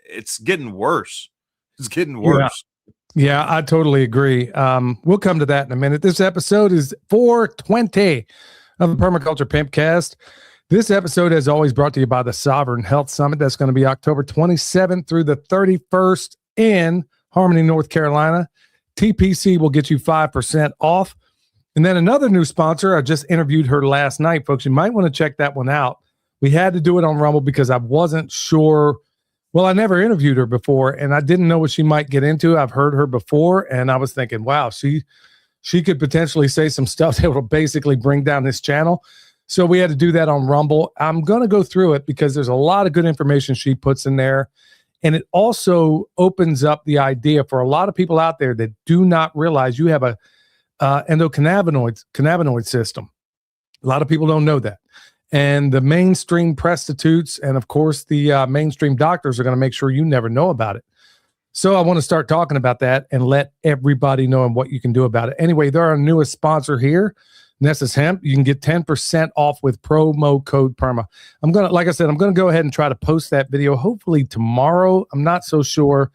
it's getting worse. It's getting Yeah. worse. Yeah, I totally agree. We'll come to that in a minute. This episode is 420 of the Permaculture Pimpcast. This episode is always brought to you by the Sovereign Health Summit. That's going to be October 27th through the 31st in Harmony, North Carolina. TPC will get you 5% off. And then another new sponsor, I just interviewed her last night, folks. You might want to check that one out. We had to do it on Rumble because I wasn't sure. Well, I never interviewed her before, and I didn't know what she might get into. I've heard her before, and I was thinking, wow, she could potentially say some stuff that will basically bring down this channel. So we had to do that on Rumble. I'm going to go through it because there's a lot of good information she puts in there. And it also opens up the idea for a lot of people out there that do not realize you have a endocannabinoid system. A lot of people don't know that. And the mainstream prostitutes and, of course, the mainstream doctors are going to make sure you never know about it. So I want to start talking about that and let everybody know what you can do about it. Anyway, they're our newest sponsor here, Nessus Hemp. You can get 10% off with promo code PERMA. Like I said, I'm going to go ahead and try to post that video hopefully tomorrow. I'm not so sure.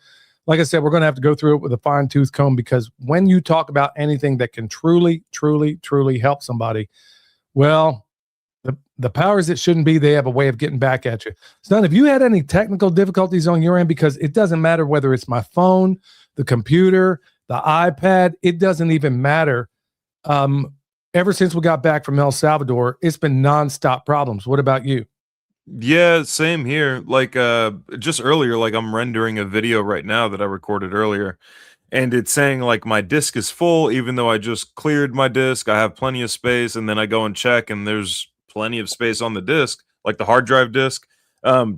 Like I said, we're going to have to go through it with a fine-tooth comb because when you talk about anything that can truly, truly, truly help somebody, well, the powers that shouldn't be, they have a way of getting back at you. Son, if you had any technical difficulties on your end, because it doesn't matter whether it's my phone, the computer, the iPad, it doesn't even matter. Ever since we got back from El Salvador, it's been nonstop problems. What about you? Yeah, same here. Like just earlier, like I'm rendering a video right now that I recorded earlier, and it's saying like my disk is full, even though I just cleared my disk. I have plenty of space, and then I go and check, and there's plenty of space on the disk, like the hard drive disk.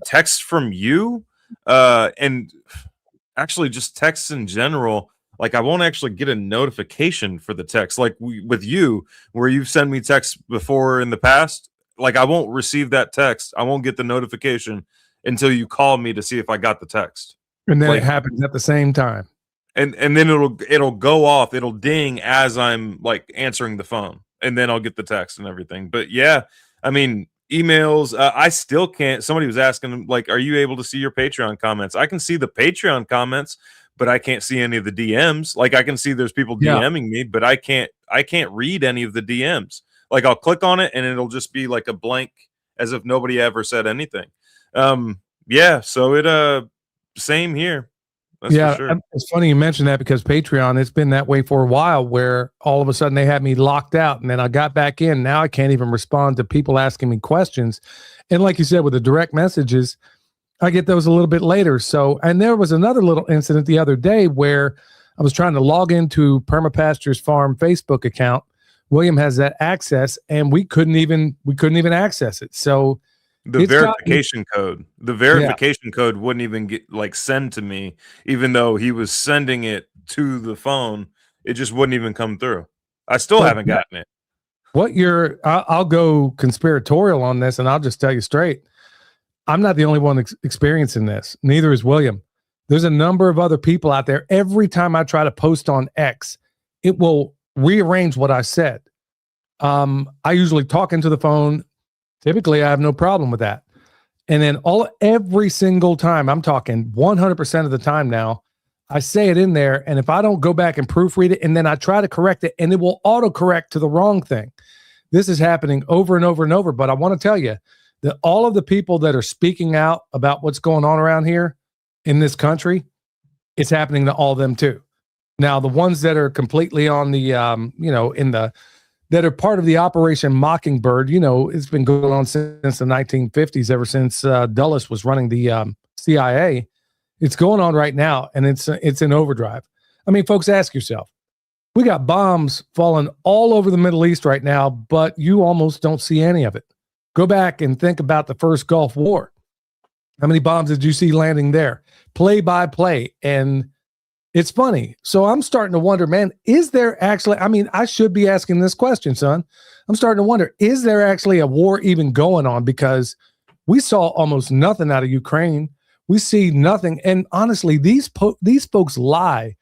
Text from you, and actually just texts in general. Like I won't actually get a notification for the text, like with you, where you've sent me texts before in the past. Like I won't receive that text. I won't get the notification until you call me to see if I got the text. And then like, it happens at the same time. And then it'll go off. It'll ding as I'm like answering the phone, and then I'll get the text and everything. But yeah, I mean, emails. I still can't. Somebody was asking, like, are you able to see your Patreon comments? I can see the Patreon comments, but I can't see any of the DMs. Like I can see there's people DMing me, but I can't read any of the DMs. Like I'll click on it and it'll just be like a blank, as if nobody ever said anything. Yeah, so it same here. That's for sure. It's funny you mentioned that because Patreon, it's been that way for a while where all of a sudden they had me locked out and then I got back in. Now I can't even respond to people asking me questions. And like you said, with the direct messages, I get those a little bit later. So, and there was another little incident the other day where I was trying to log into Permapastures Farm Facebook account. William has that access and we couldn't even access it. So the verification code wouldn't even get like send to me, even though he was sending it to the phone. It just wouldn't even come through. I still haven't gotten it. I'll go conspiratorial on this and I'll just tell you straight. I'm not the only one experiencing this. Neither is William. There's a number of other people out there. Every time I try to post on X, it will rearrange what I said. I usually talk into the phone. Typically, I have no problem with that. And then every single time, I'm talking 100% of the time now, I say it in there. And if I don't go back and proofread it, and then I try to correct it, and it will autocorrect to the wrong thing. This is happening over and over and over. But I want to tell you that all of the people that are speaking out about what's going on around here in this country, it's happening to all of them too. Now, the ones that are completely on the, that are part of the Operation Mockingbird, it's been going on since the 1950s, ever since Dulles was running the CIA. It's going on right now, and it's in overdrive. I mean, folks, ask yourself, we got bombs falling all over the Middle East right now, but you almost don't see any of it. Go back and think about the first Gulf War. How many bombs did you see landing there? Play by play. And it's funny. So I'm starting to wonder, man, is there actually, I should be asking this question, son. I'm starting to wonder, is there actually a war even going on? Because we saw almost nothing out of Ukraine. We see nothing. And honestly, these folks lie.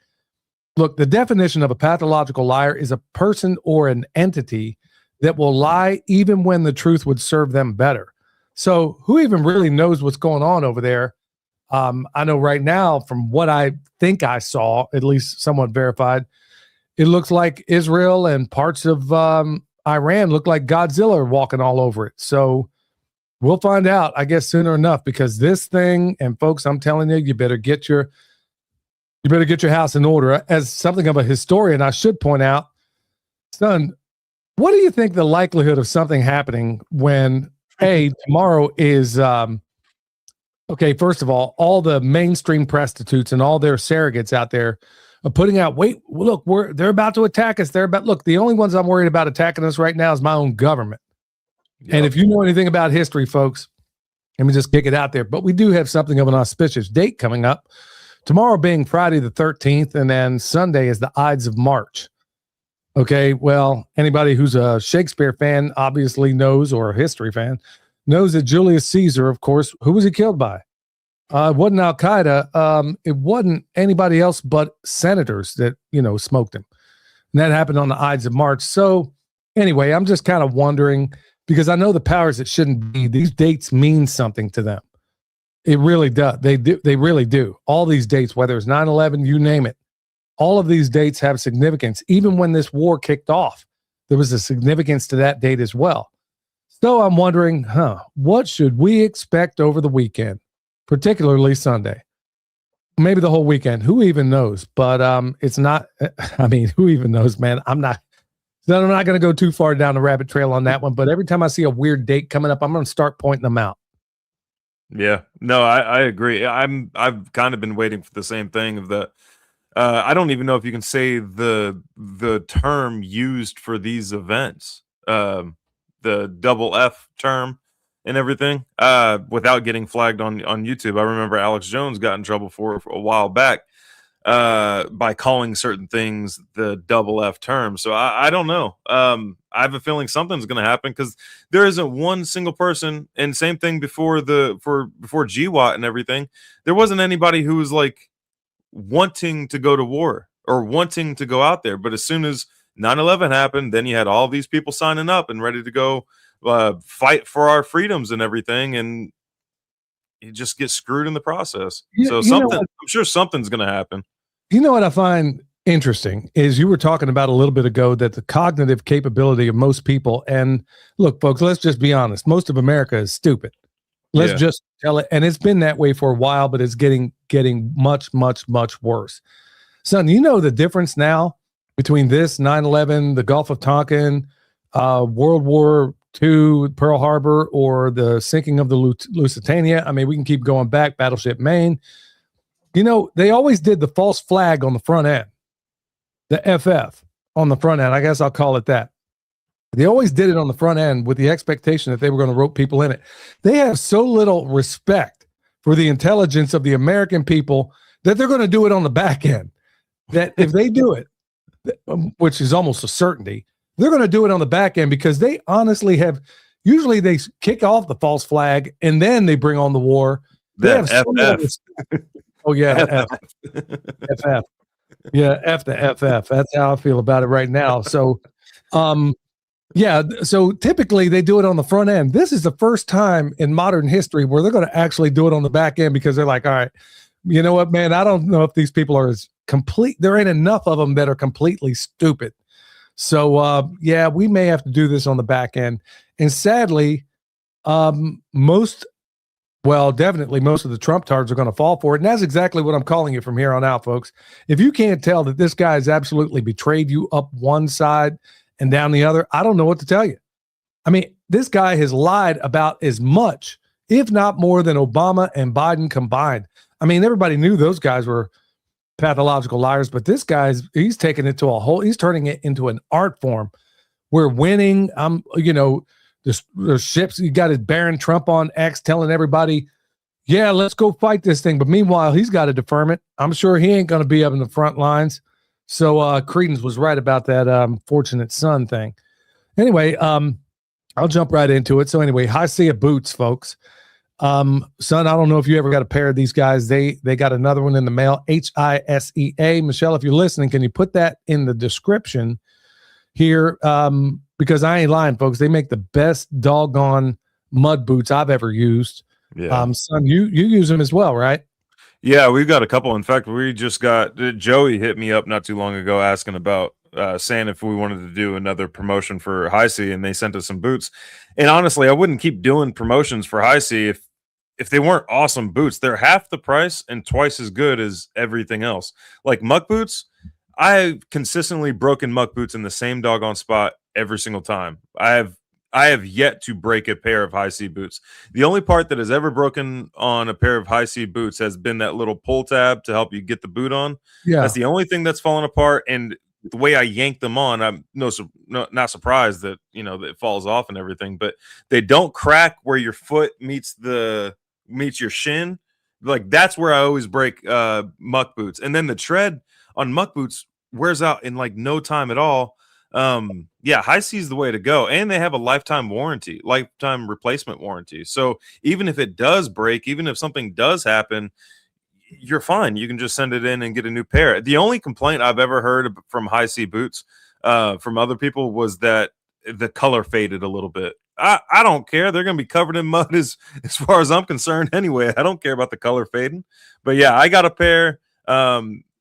Look, the definition of a pathological liar is a person or an entity that will lie even when the truth would serve them better. So who even really knows what's going on over there? I know right now, from what I think I saw, at least somewhat verified, it looks like Israel and parts of Iran look like Godzilla are walking all over it. So we'll find out, I guess, sooner enough, because this thing, and folks, I'm telling you, you better get your house in order. As something of a historian, I should point out, son, what do you think the likelihood of something happening when tomorrow is okay, first of all the mainstream prostitutes and all their surrogates out there are putting out, wait, look, they're about to attack us. Look, the only ones I'm worried about attacking us right now is my own government. Yep. And if you know anything about history, folks, let me just kick it out there. But we do have something of an auspicious date coming up. Tomorrow being Friday the 13th, and then Sunday is the Ides of March. Okay, well, anybody who's a Shakespeare fan obviously knows, or a history fan, knows that Julius Caesar, of course, who was he killed by? It wasn't Al-Qaeda. It wasn't anybody else but senators that, smoked him. And that happened on the Ides of March. So anyway, I'm just kind of wondering, because I know the powers that shouldn't be, these dates mean something to them. It really does. They do. They really do. All these dates, whether it's 9/11, you name it, all of these dates have significance. Even when this war kicked off, there was a significance to that date as well. So I'm wondering, what should we expect over the weekend, particularly Sunday? Maybe the whole weekend. Who even knows? But it's not. I mean, who even knows, man? I'm not going to go too far down the rabbit trail on that one. But every time I see a weird date coming up, I'm going to start pointing them out. Yeah, no, I agree. I've kind of been waiting for the same thing of the. I don't even know if you can say the term used for these events, the double F term and everything, without getting flagged on YouTube. I remember Alex Jones got in trouble for a while back by calling certain things the double F term. So I don't know. I have a feeling something's going to happen, because there isn't one single person, and same thing before GWAT and everything. There wasn't anybody who was like wanting to go to war or wanting to go out there. But as soon as 9/11 happened, then you had all these people signing up and ready to go fight for our freedoms and everything, and you just get screwed in the process. So I'm sure something's going to happen. You know what I find interesting is you were talking about a little bit ago that the cognitive capability of most people, and look, folks, let's just be honest. Most of America is stupid. Let's just tell it. And it's been that way for a while, but it's getting much, much, much worse. Son, you know the difference now between this 9/11, the Gulf of Tonkin, World War II, Pearl Harbor, or the sinking of the Lusitania. I mean, we can keep going back, Battleship Maine. They always did the false flag on the front end, the FF on the front end. I guess I'll call it that. They always did it on the front end with the expectation that they were going to rope people in it. They have so little respect for the intelligence of the American people that they're going to do it on the back end. That if they do it, which is almost a certainty, they're going to do it on the back end, because they honestly have, usually they kick off the false flag and then they bring on the war. They have so FF. Oh yeah, FF. Yeah, F the FF. That's how I feel about it right now. So, yeah. So typically they do it on the front end. This is the first time in modern history where they're going to actually do it on the back end, because they're like, all right, you know what, man? I don't know if these people are as complete. There ain't enough of them that are completely stupid. So, yeah, we may have to do this on the back end. And sadly, definitely most of the Trump tards are going to fall for it. And that's exactly what I'm calling it from here on out, folks. If you can't tell that this guy has absolutely betrayed you up one side and down the other, I don't know what to tell you. I mean, this guy has lied about as much, if not more, than Obama and Biden combined. I mean, everybody knew those guys were pathological liars, but this guy's, he's taking it to he's turning it into an art form. We're winning. There's ships. You got his Baron Trump on X telling everybody, yeah, let's go fight this thing. But meanwhile, he's got a deferment. I'm sure he ain't going to be up in the front lines. So Credence was right about that fortunate son thing. Anyway, I'll jump right into it. So anyway, Hisea boots, folks. Son, I don't know if you ever got a pair of these guys. They got another one in the mail, Hisea. Michelle, if you're listening, can you put that in the description here? Because I ain't lying, folks. They make the best doggone mud boots I've ever used. Yeah. Son, you use them as well, right? Yeah, we've got a couple. In fact, we just got Joey hit me up not too long ago asking about saying if we wanted to do another promotion for High C, and they sent us some boots. And honestly, I wouldn't keep doing promotions for High C if they weren't awesome boots. They're half the price and twice as good as everything else. Like muck boots, I've consistently broken muck boots in the same doggone spot every single time. I have yet to break a pair of high C boots. The only part that has ever broken on a pair of high C boots has been that little pull tab to help you get the boot on. Yeah. That's the only thing that's fallen apart. And the way I yank them on, I'm not surprised that that it falls off and everything. But they don't crack where your foot meets your shin. Like that's where I always break muck boots. And then the tread on muck boots wears out in like no time at all. Yeah, High C is the way to go, and they have a lifetime replacement warranty. So even if it does break, even if something does happen, you're fine. You can just send it in and get a new pair. The only complaint I've ever heard from High C boots from other people was that the color faded a little bit. I don't care. They're going to be covered in mud as far as I'm concerned anyway. I don't care about the color fading. But yeah, I got a pair.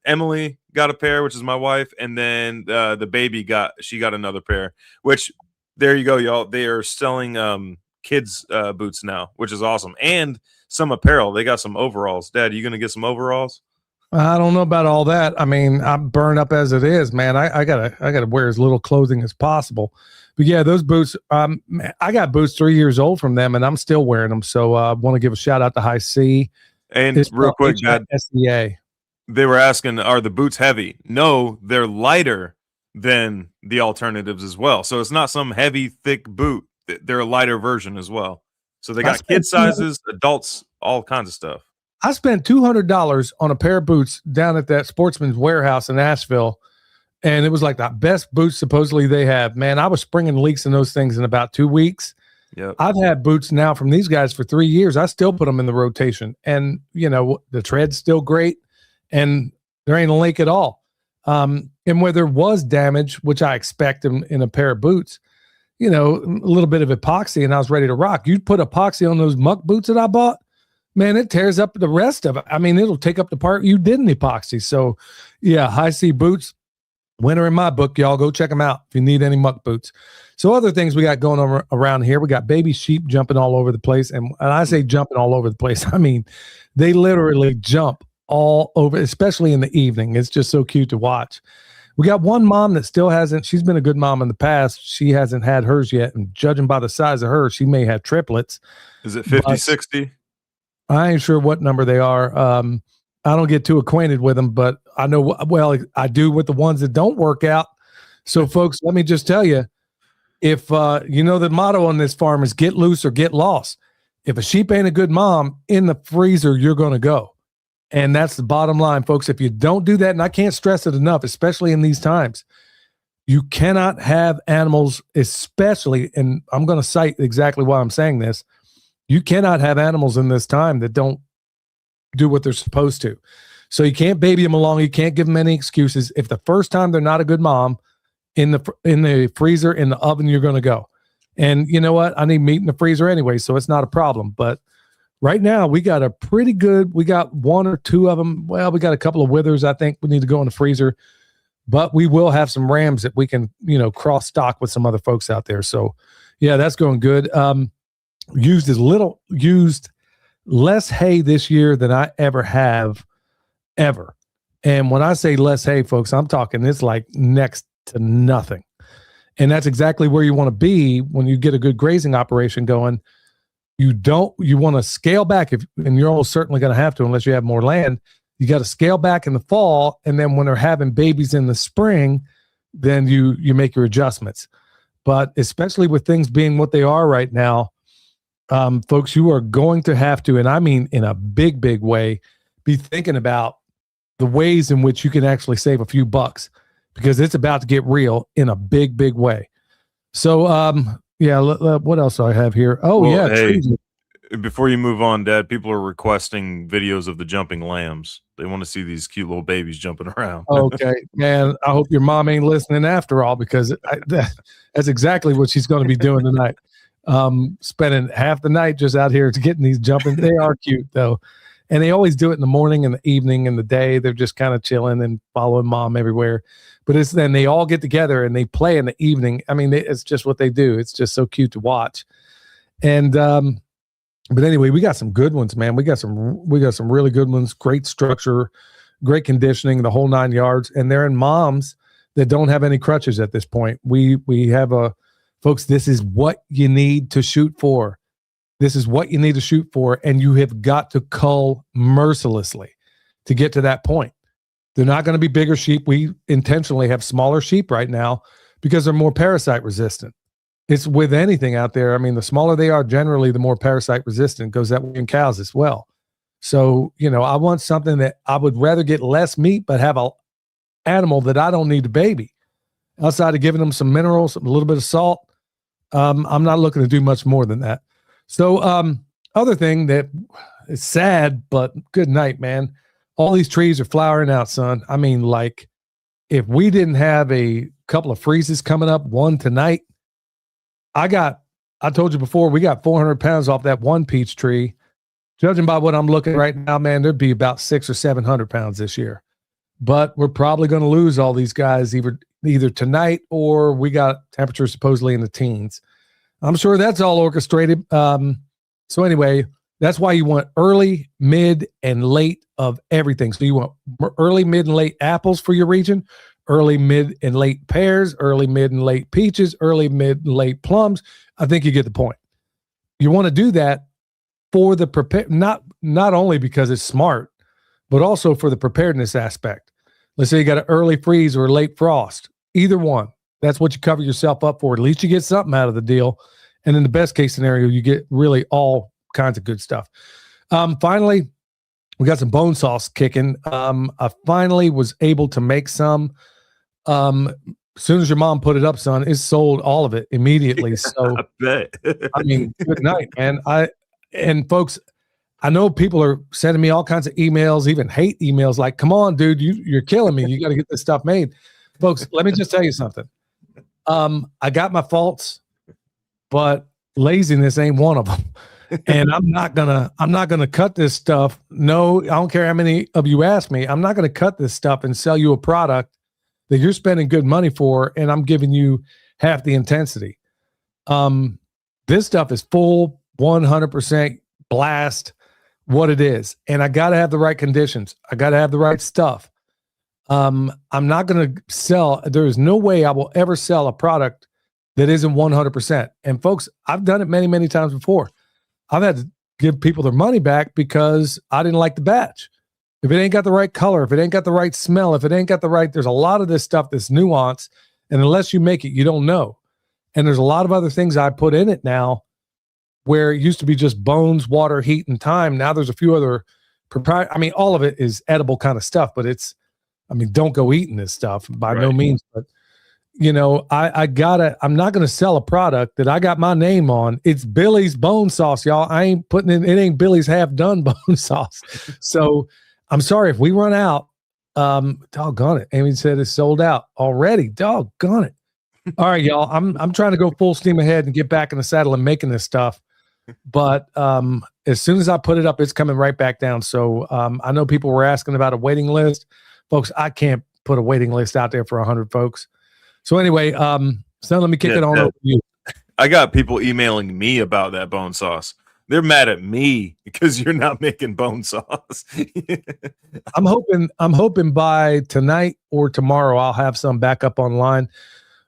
Emily got a pair, which is my wife, and then the baby got another pair. Which there you go, y'all. They are selling kids boots now, which is awesome, and some apparel. They got some overalls. Dad, you gonna get some overalls? I don't know about all that. I mean, I'm burned up as it is, man. I gotta wear as little clothing as possible. But yeah, those boots. I got boots 3 years old from them, and I'm still wearing them. So I want to give a shout out to High C. And real quick, Dad, SEA. They were asking, are the boots heavy? No, they're lighter than the alternatives as well. So it's not some heavy, thick boot. They're a lighter version as well. So they got kid sizes, adults, all kinds of stuff. I spent $200 on a pair of boots down at that Sportsman's Warehouse in Asheville, and it was like the best boots supposedly they have. Man, I was springing leaks in those things in about 2 weeks. Yep. I've had boots now from these guys for 3 years. I still put them in the rotation, and the tread's still great. And there ain't a leak at all. And where there was damage, which I expect in a pair of boots, a little bit of epoxy, and I was ready to rock. You put epoxy on those muck boots that I bought, man, it tears up the rest of it. I mean, it'll take up the part you didn't epoxy. So, yeah, High C boots, winner in my book, y'all. Go check them out if you need any muck boots. So other things we got going on around here, we got baby sheep jumping all over the place. And I say jumping all over the place, I mean, they literally jump all over, especially in the evening. It's just so cute to watch. We got one mom that still hasn't, she's been a good mom in the past. She hasn't had hers yet. And judging by the size of her, she may have triplets. Is it 50, 60? I ain't sure what number they are. I don't get too acquainted with them, but I know, well, I do with the ones that don't work out. So folks, let me just tell you, if the motto on this farm is get loose or get lost. If a sheep ain't a good mom, in the freezer, you're going to go. And that's the bottom line, folks. If you don't do that, and I can't stress it enough, especially in these times, you cannot have animals, especially, and I'm going to cite exactly why I'm saying this. You cannot have animals in this time that don't do what they're supposed to. So you can't baby them along. You can't give them any excuses. If the first time they're not a good mom, in the freezer, in the oven, you're going to go. And you know what? I need meat in the freezer anyway, so it's not a problem. But right now, we got we got one or two of them. Well, we got a couple of withers. I think we need to go in the freezer, but we will have some rams that we can, cross stock with some other folks out there. So yeah, that's going good. Used less hay this year than I ever have ever. And when I say less hay, folks, I'm talking, it's like next to nothing. And that's exactly where you want to be when you get a good grazing operation going. You want to scale back, and you're almost certainly going to have to unless you have more land. You got to scale back in the fall, and then when they're having babies in the spring, then you make your adjustments. But especially with things being what they are right now, folks, you are going to have to, and I mean in a big, big way, be thinking about the ways in which you can actually save a few bucks, because it's about to get real in a big, big way. So, yeah, what else do I have here? Oh, well, yeah. Hey, before you move on, Dad, people are requesting videos of the jumping lambs. They want to see these cute little babies jumping around. Okay, man, I hope your mom ain't listening after all, because that's exactly what she's going to be doing tonight. Spending half the night just out here to getting these jumping. They are cute, though. And they always do it in the morning and the evening and the day. They're just kind of chilling and following mom everywhere. But it's then they all get together and they play in the evening. I mean, it's just what they do. It's just so cute to watch. And but anyway, we got some good ones, man. We got some really good ones. Great structure, great conditioning, the whole 9 yards. And they're in moms that don't have any crutches at this point. We have folks, this is what you need to shoot for. This is what you need to shoot for, and you have got to cull mercilessly to get to that point. They're not going to be bigger sheep. We intentionally have smaller sheep right now because they're more parasite resistant. It's with anything out there. I mean, the smaller they are, generally, the more parasite resistant. Goes that way in cows as well. So, I want something that I would rather get less meat, but have a animal that I don't need to baby. Outside of giving them some minerals, a little bit of salt, I'm not looking to do much more than that. So, other thing that is sad, but good night, man. All these trees are flowering out, son. I mean, like, if we didn't have a couple of freezes coming up, one tonight, I told you before, we got 400 pounds off that one peach tree. Judging by what I'm looking right now, man, there'd be about 600 or 700 pounds this year. But we're probably going to lose all these guys either tonight, or we got temperatures supposedly in the teens. I'm sure that's all orchestrated. So anyway, that's why you want early, mid, and late of everything. So you want early, mid, and late apples for your region, early, mid, and late pears, early, mid, and late peaches, early, mid, and late plums. I think you get the point. You want to do that for the not only because it's smart, but also for the preparedness aspect. Let's say you got an early freeze or a late frost. Either one. That's what you cover yourself up for. At least you get something out of the deal. And in the best case scenario, you get really all kinds of good stuff. Finally, we got some bone sauce kicking. I finally was able to make some. As soon as your mom put it up, son, it sold all of it immediately. So I bet. I mean, good night, man. And folks, I know people are sending me all kinds of emails, even hate emails, like, come on, dude, you're killing me. You got to get this stuff made. Folks, let me just tell you something. I got my faults, but laziness ain't one of them. And I'm not gonna cut this stuff. No, I don't care how many of you ask me. I'm not gonna cut this stuff and sell you a product that you're spending good money for, and I'm giving you half the intensity. This stuff is full 100% blast what it is. And I got to have the right conditions. I got to have the right stuff. I'm not going to sell. There is no way I will ever sell a product that isn't 100%. And folks, I've done it many, many times before. I've had to give people their money back because I didn't like the batch. If it ain't got the right color, if it ain't got the right smell, if it ain't got the right, there's a lot of this stuff that's nuance. And unless you make it, you don't know. And there's a lot of other things I put in it now where it used to be just bones, water, heat, and time. Now there's a few other all of it is edible kind of stuff, but don't go eating this stuff by no means. But I'm not going to sell a product that I got my name on. It's Billy's bone sauce, y'all. I ain't putting it ain't Billy's half done bone sauce. So I'm sorry if we run out. Doggone it. Amy said it's sold out already. Doggone it. All right, y'all. I'm trying to go full steam ahead and get back in the saddle and making this stuff. But as soon as I put it up, it's coming right back down. So I know people were asking about a waiting list. Folks, I can't put a waiting list out there for 100 folks. So anyway, so let me kick it on over to you. I got people emailing me about that bone sauce. They're mad at me because you're not making bone sauce. I'm hoping by tonight or tomorrow I'll have some back up online.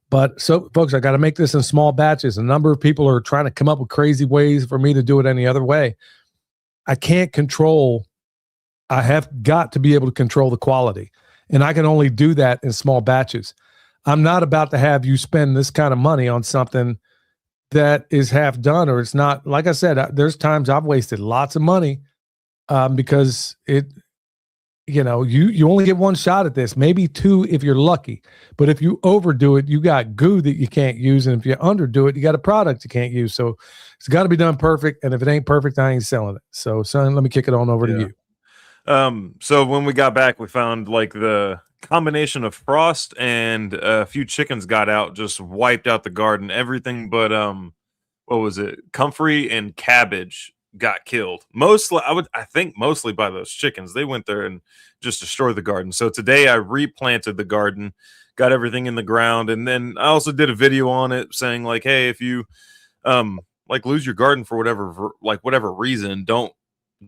But so, folks, I got to make this in small batches. A number of people are trying to come up with crazy ways for me to do it any other way. I can't control. I have got to be able to control the quality. And I can only do that in small batches. I'm not about to have you spend this kind of money on something that is half done, or it's not. Like I said, there's times I've wasted lots of money because you only get one shot at this, maybe two if you're lucky. But if you overdo it, you got goo that you can't use. And if you underdo it, you got a product you can't use. So it's got to be done perfect. And if it ain't perfect, I ain't selling it. So, son, let me kick it on over to you. So when we got back, we found like the combination of frost and a few chickens got out, just wiped out the garden, everything but what was it? Comfrey and cabbage got killed. I think mostly by those chickens. They went there and just destroyed the garden. So today I replanted the garden, got everything in the ground, and then I also did a video on it saying like, hey, if you like lose your garden for whatever reason, don't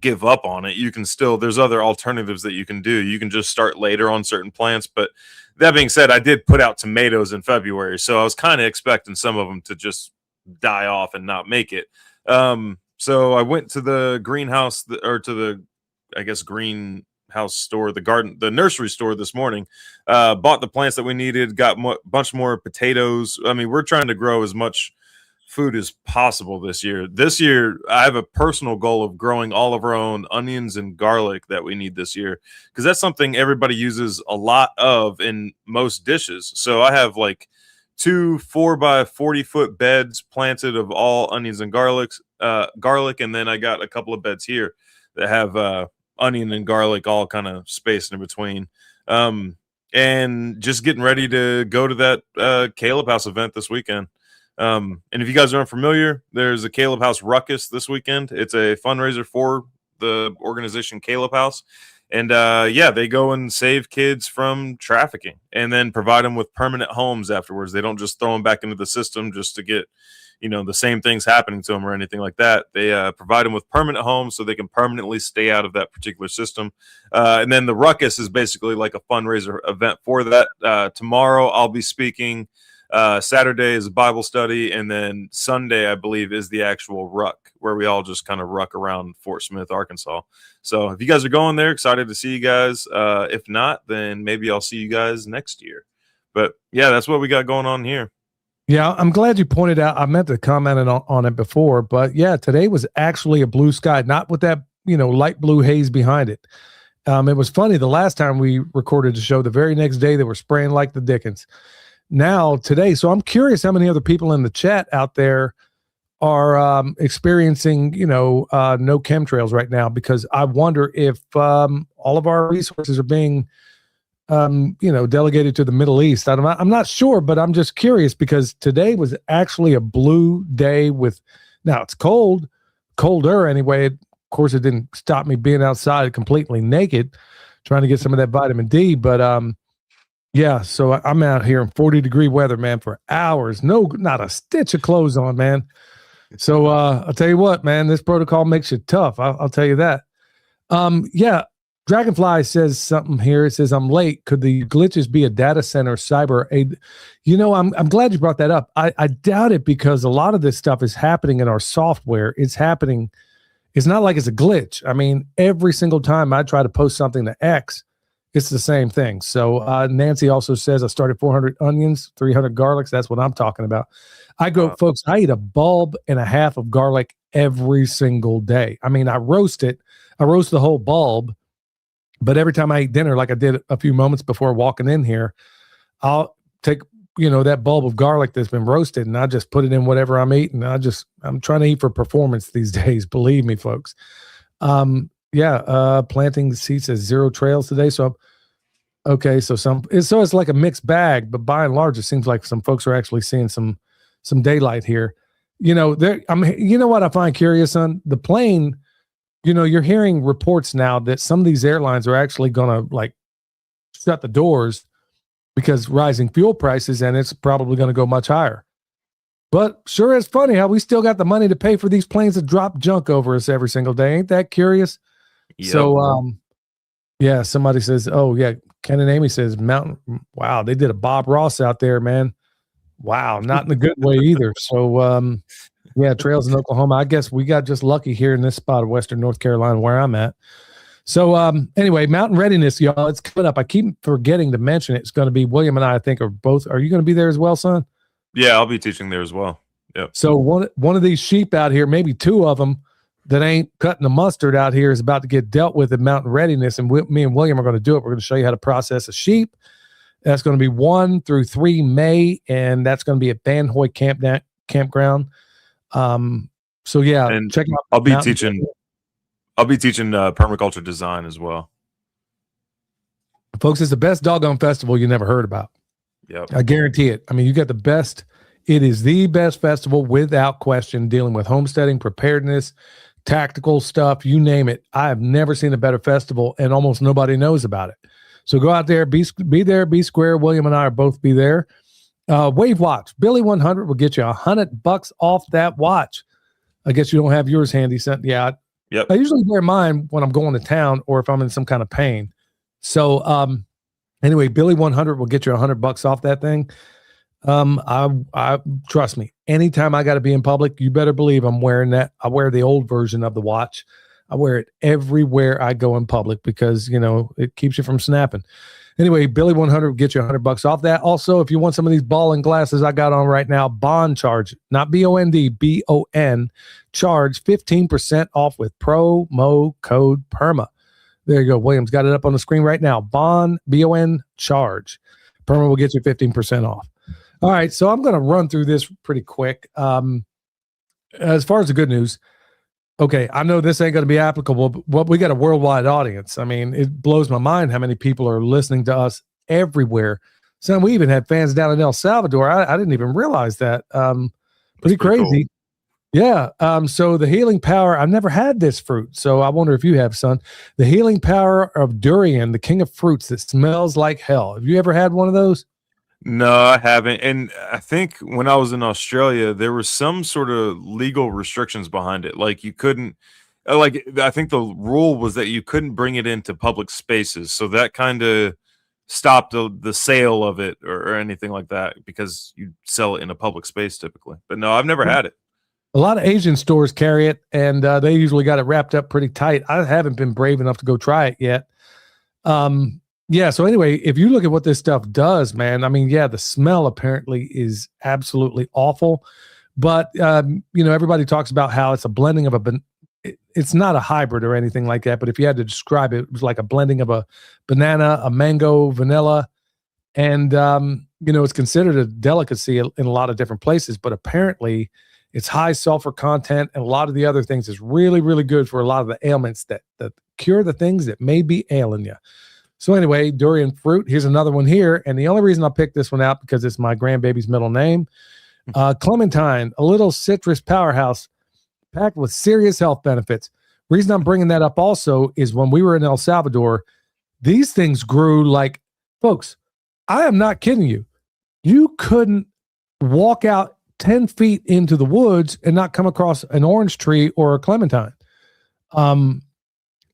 give up on it. You can still, there's other alternatives that you can do. You can just start later on certain plants. But that being said, I did put out tomatoes in February, so I was kind of expecting some of them to just die off and not make it. So I went to the greenhouse or to the, I guess, greenhouse store, the nursery store this morning, bought the plants that we needed, got a bunch more potatoes. I mean, we're trying to grow as much food as possible this year. This year, I have a personal goal of growing all of our own onions and garlic that we need this year, because that's something everybody uses a lot of in most dishes. So I have like 2 4x40-foot beds planted of all onions and garlic, and then I got a couple of beds here that have onion and garlic all kind of spaced in between. And just getting ready to go to that Caleb House event this weekend. And if you guys aren't familiar, there's a Caleb House Ruckus this weekend. It's a fundraiser for the organization Caleb House. And they go and save kids from trafficking and then provide them with permanent homes afterwards. They don't just throw them back into the system just to get, the same things happening to them or anything like that. They provide them with permanent homes so they can permanently stay out of that particular system. And then the Ruckus is basically like a fundraiser event for that. Tomorrow I'll be speaking. Saturday is a Bible study, and then Sunday, I believe, is the actual ruck where we all just kind of ruck around Fort Smith, Arkansas. So if you guys are going there, excited to see you guys. If not, then maybe I'll see you guys next year. But yeah, that's what we got going on here. Yeah, I'm glad you pointed out. I meant to comment on it before, but yeah, today was actually a blue sky, not with that, light blue haze behind it. It was funny. The last time we recorded the show, the very next day, they were spraying like the dickens. Now today, so I'm curious how many other people in the chat out there are experiencing, no chemtrails right now, because I wonder if all of our resources are being, delegated to the Middle East. I'm not sure, but I'm just curious because today was actually a blue day now it's colder anyway. Of course, it didn't stop me being outside completely naked, trying to get some of that vitamin D, but yeah, so I'm out here in 40-degree weather, man, for hours. No, not a stitch of clothes on, man. So I'll tell you what, man, this protocol makes you tough. I'll tell you that. Yeah, Dragonfly says something here. It says, I'm late. Could the glitches be a data center cyber aid? I'm glad you brought that up. I doubt it, because a lot of this stuff is happening in our software. It's happening. It's not like it's a glitch. I mean, every single time I try to post something to X, it's the same thing. So Nancy also says, I started 400 onions, 300 garlics. That's what I'm talking about. Folks, I eat a bulb and a half of garlic every single day. I mean, I roast the whole bulb, but every time I eat dinner, like I did a few moments before walking in here, I'll take, that bulb of garlic that's been roasted, and I just put it in whatever I'm eating. I'm trying to eat for performance these days. Believe me, folks. Planting the seeds says 0 trails today. So, okay. So it's like a mixed bag, but by and large, it seems like some folks are actually seeing some daylight here. You know what I find curious on the plane, you're hearing reports now that some of these airlines are actually going to shut the doors because rising fuel prices, and it's probably going to go much higher. But sure, it's funny how we still got the money to pay for these planes that drop junk over us every single day. Ain't that curious? Yep. So, somebody says, oh yeah, Ken and Amy says Mountain. Wow, they did a Bob Ross out there, man. Wow, not in a good way either. So, trails in Oklahoma. I guess we got just lucky here in this spot of Western North Carolina where I'm at. So, anyway, mountain readiness, y'all. It's coming up. I keep forgetting to mention it. It's going to be William and I think are both. Are you going to be there as well, son? Yeah, I'll be teaching there as well. Yep. So one of these sheep out here, maybe 2 of them that ain't cutting the mustard out here, is about to get dealt with in mountain readiness, and me and William are going to do it. We're going to show you how to process a sheep. That's going to be 1 through 3 May, and that's going to be at Banhoy Campground. So yeah, and check out. I'll be teaching permaculture design as well. Folks, it's the best doggone festival you never heard about. Yep. I guarantee it. I mean, you got the best. It is the best festival without question, dealing with homesteading, preparedness, tactical stuff, you name it. I have never seen a better festival, and almost nobody knows about it. So go out there, be there, be square. William and I are both be there. Wave watch, Billy 100 will get you $100 off that watch. I guess you don't have yours handy. Yeah. Yep. I usually wear mine when I'm going to town or if I'm in some kind of pain. So, anyway, Billy 100 will get you $100 off that thing. I trust me. Anytime I got to be in public, you better believe I'm wearing that. I wear the old version of the watch. I wear it everywhere I go in public because, it keeps you from snapping. Anyway, Billy 100 will get you $100 off that. Also, if you want some of these balling glasses I got on right now, Bond charge, not B-O-N-D, B-O-N, charge 15% off with promo code PERMA. There you go. William's got it up on the screen right now. Bond, B-O-N, charge. PERMA will get you 15% off. All right, so I'm going to run through this pretty quick. As far as the good news, okay, I know this ain't going to be applicable, but we got a worldwide audience. I mean, it blows my mind how many people are listening to us everywhere. So we even had fans down in El Salvador. I didn't even realize that. Pretty crazy. Cool. Yeah. So the healing power, I've never had this fruit, so I wonder if you have, son. The healing power of durian, the king of fruits that smells like hell. Have you ever had one of those? No, I haven't. And I think when I was in Australia, there was some sort of legal restrictions behind it. Like you couldn't, I think the rule was that you couldn't bring it into public spaces. So that kind of stopped the sale of it or anything like that because you sell it in a public space typically. But no, I've never had it. A lot of Asian stores carry it, and they usually got it wrapped up pretty tight. I haven't been brave enough to go try it yet. Yeah. So anyway, if you look at what this stuff does, man, I mean, yeah, the smell apparently is absolutely awful, but everybody talks about how it's a blending of it's not a hybrid or anything like that. But if you had to describe it, it was like a blending of a banana, a mango, vanilla, and it's considered a delicacy in a lot of different places. But apparently, it's high sulfur content, and a lot of the other things is really, really good for a lot of the ailments that cure the things that may be ailing you. So anyway, durian fruit, here's another one here. And the only reason I picked this one out because it's my grandbaby's middle name. Clementine, a little citrus powerhouse packed with serious health benefits. Reason I'm bringing that up also is when we were in El Salvador, these things grew like, folks, I am not kidding you. You couldn't walk out 10 feet into the woods and not come across an orange tree or a clementine.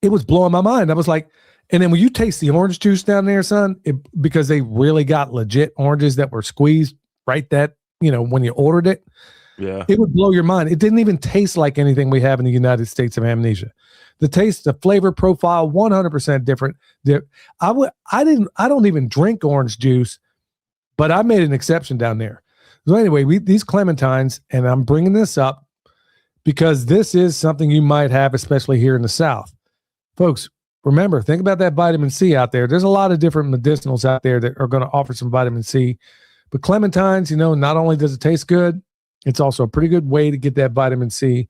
It was blowing my mind. I was like, and then when you taste the orange juice down there, son, because they really got legit oranges that were squeezed right when you ordered it, yeah, it would blow your mind. It didn't even taste like anything we have in the United States of Amnesia. The taste, the flavor profile, 100% different. I don't even drink orange juice, but I made an exception down there. So anyway, these clementines, and I'm bringing this up because this is something you might have, especially here in the South. Folks, remember, think about that vitamin C out there. There's a lot of different medicinals out there that are going to offer some vitamin C. But clementines, not only does it taste good, it's also a pretty good way to get that vitamin C,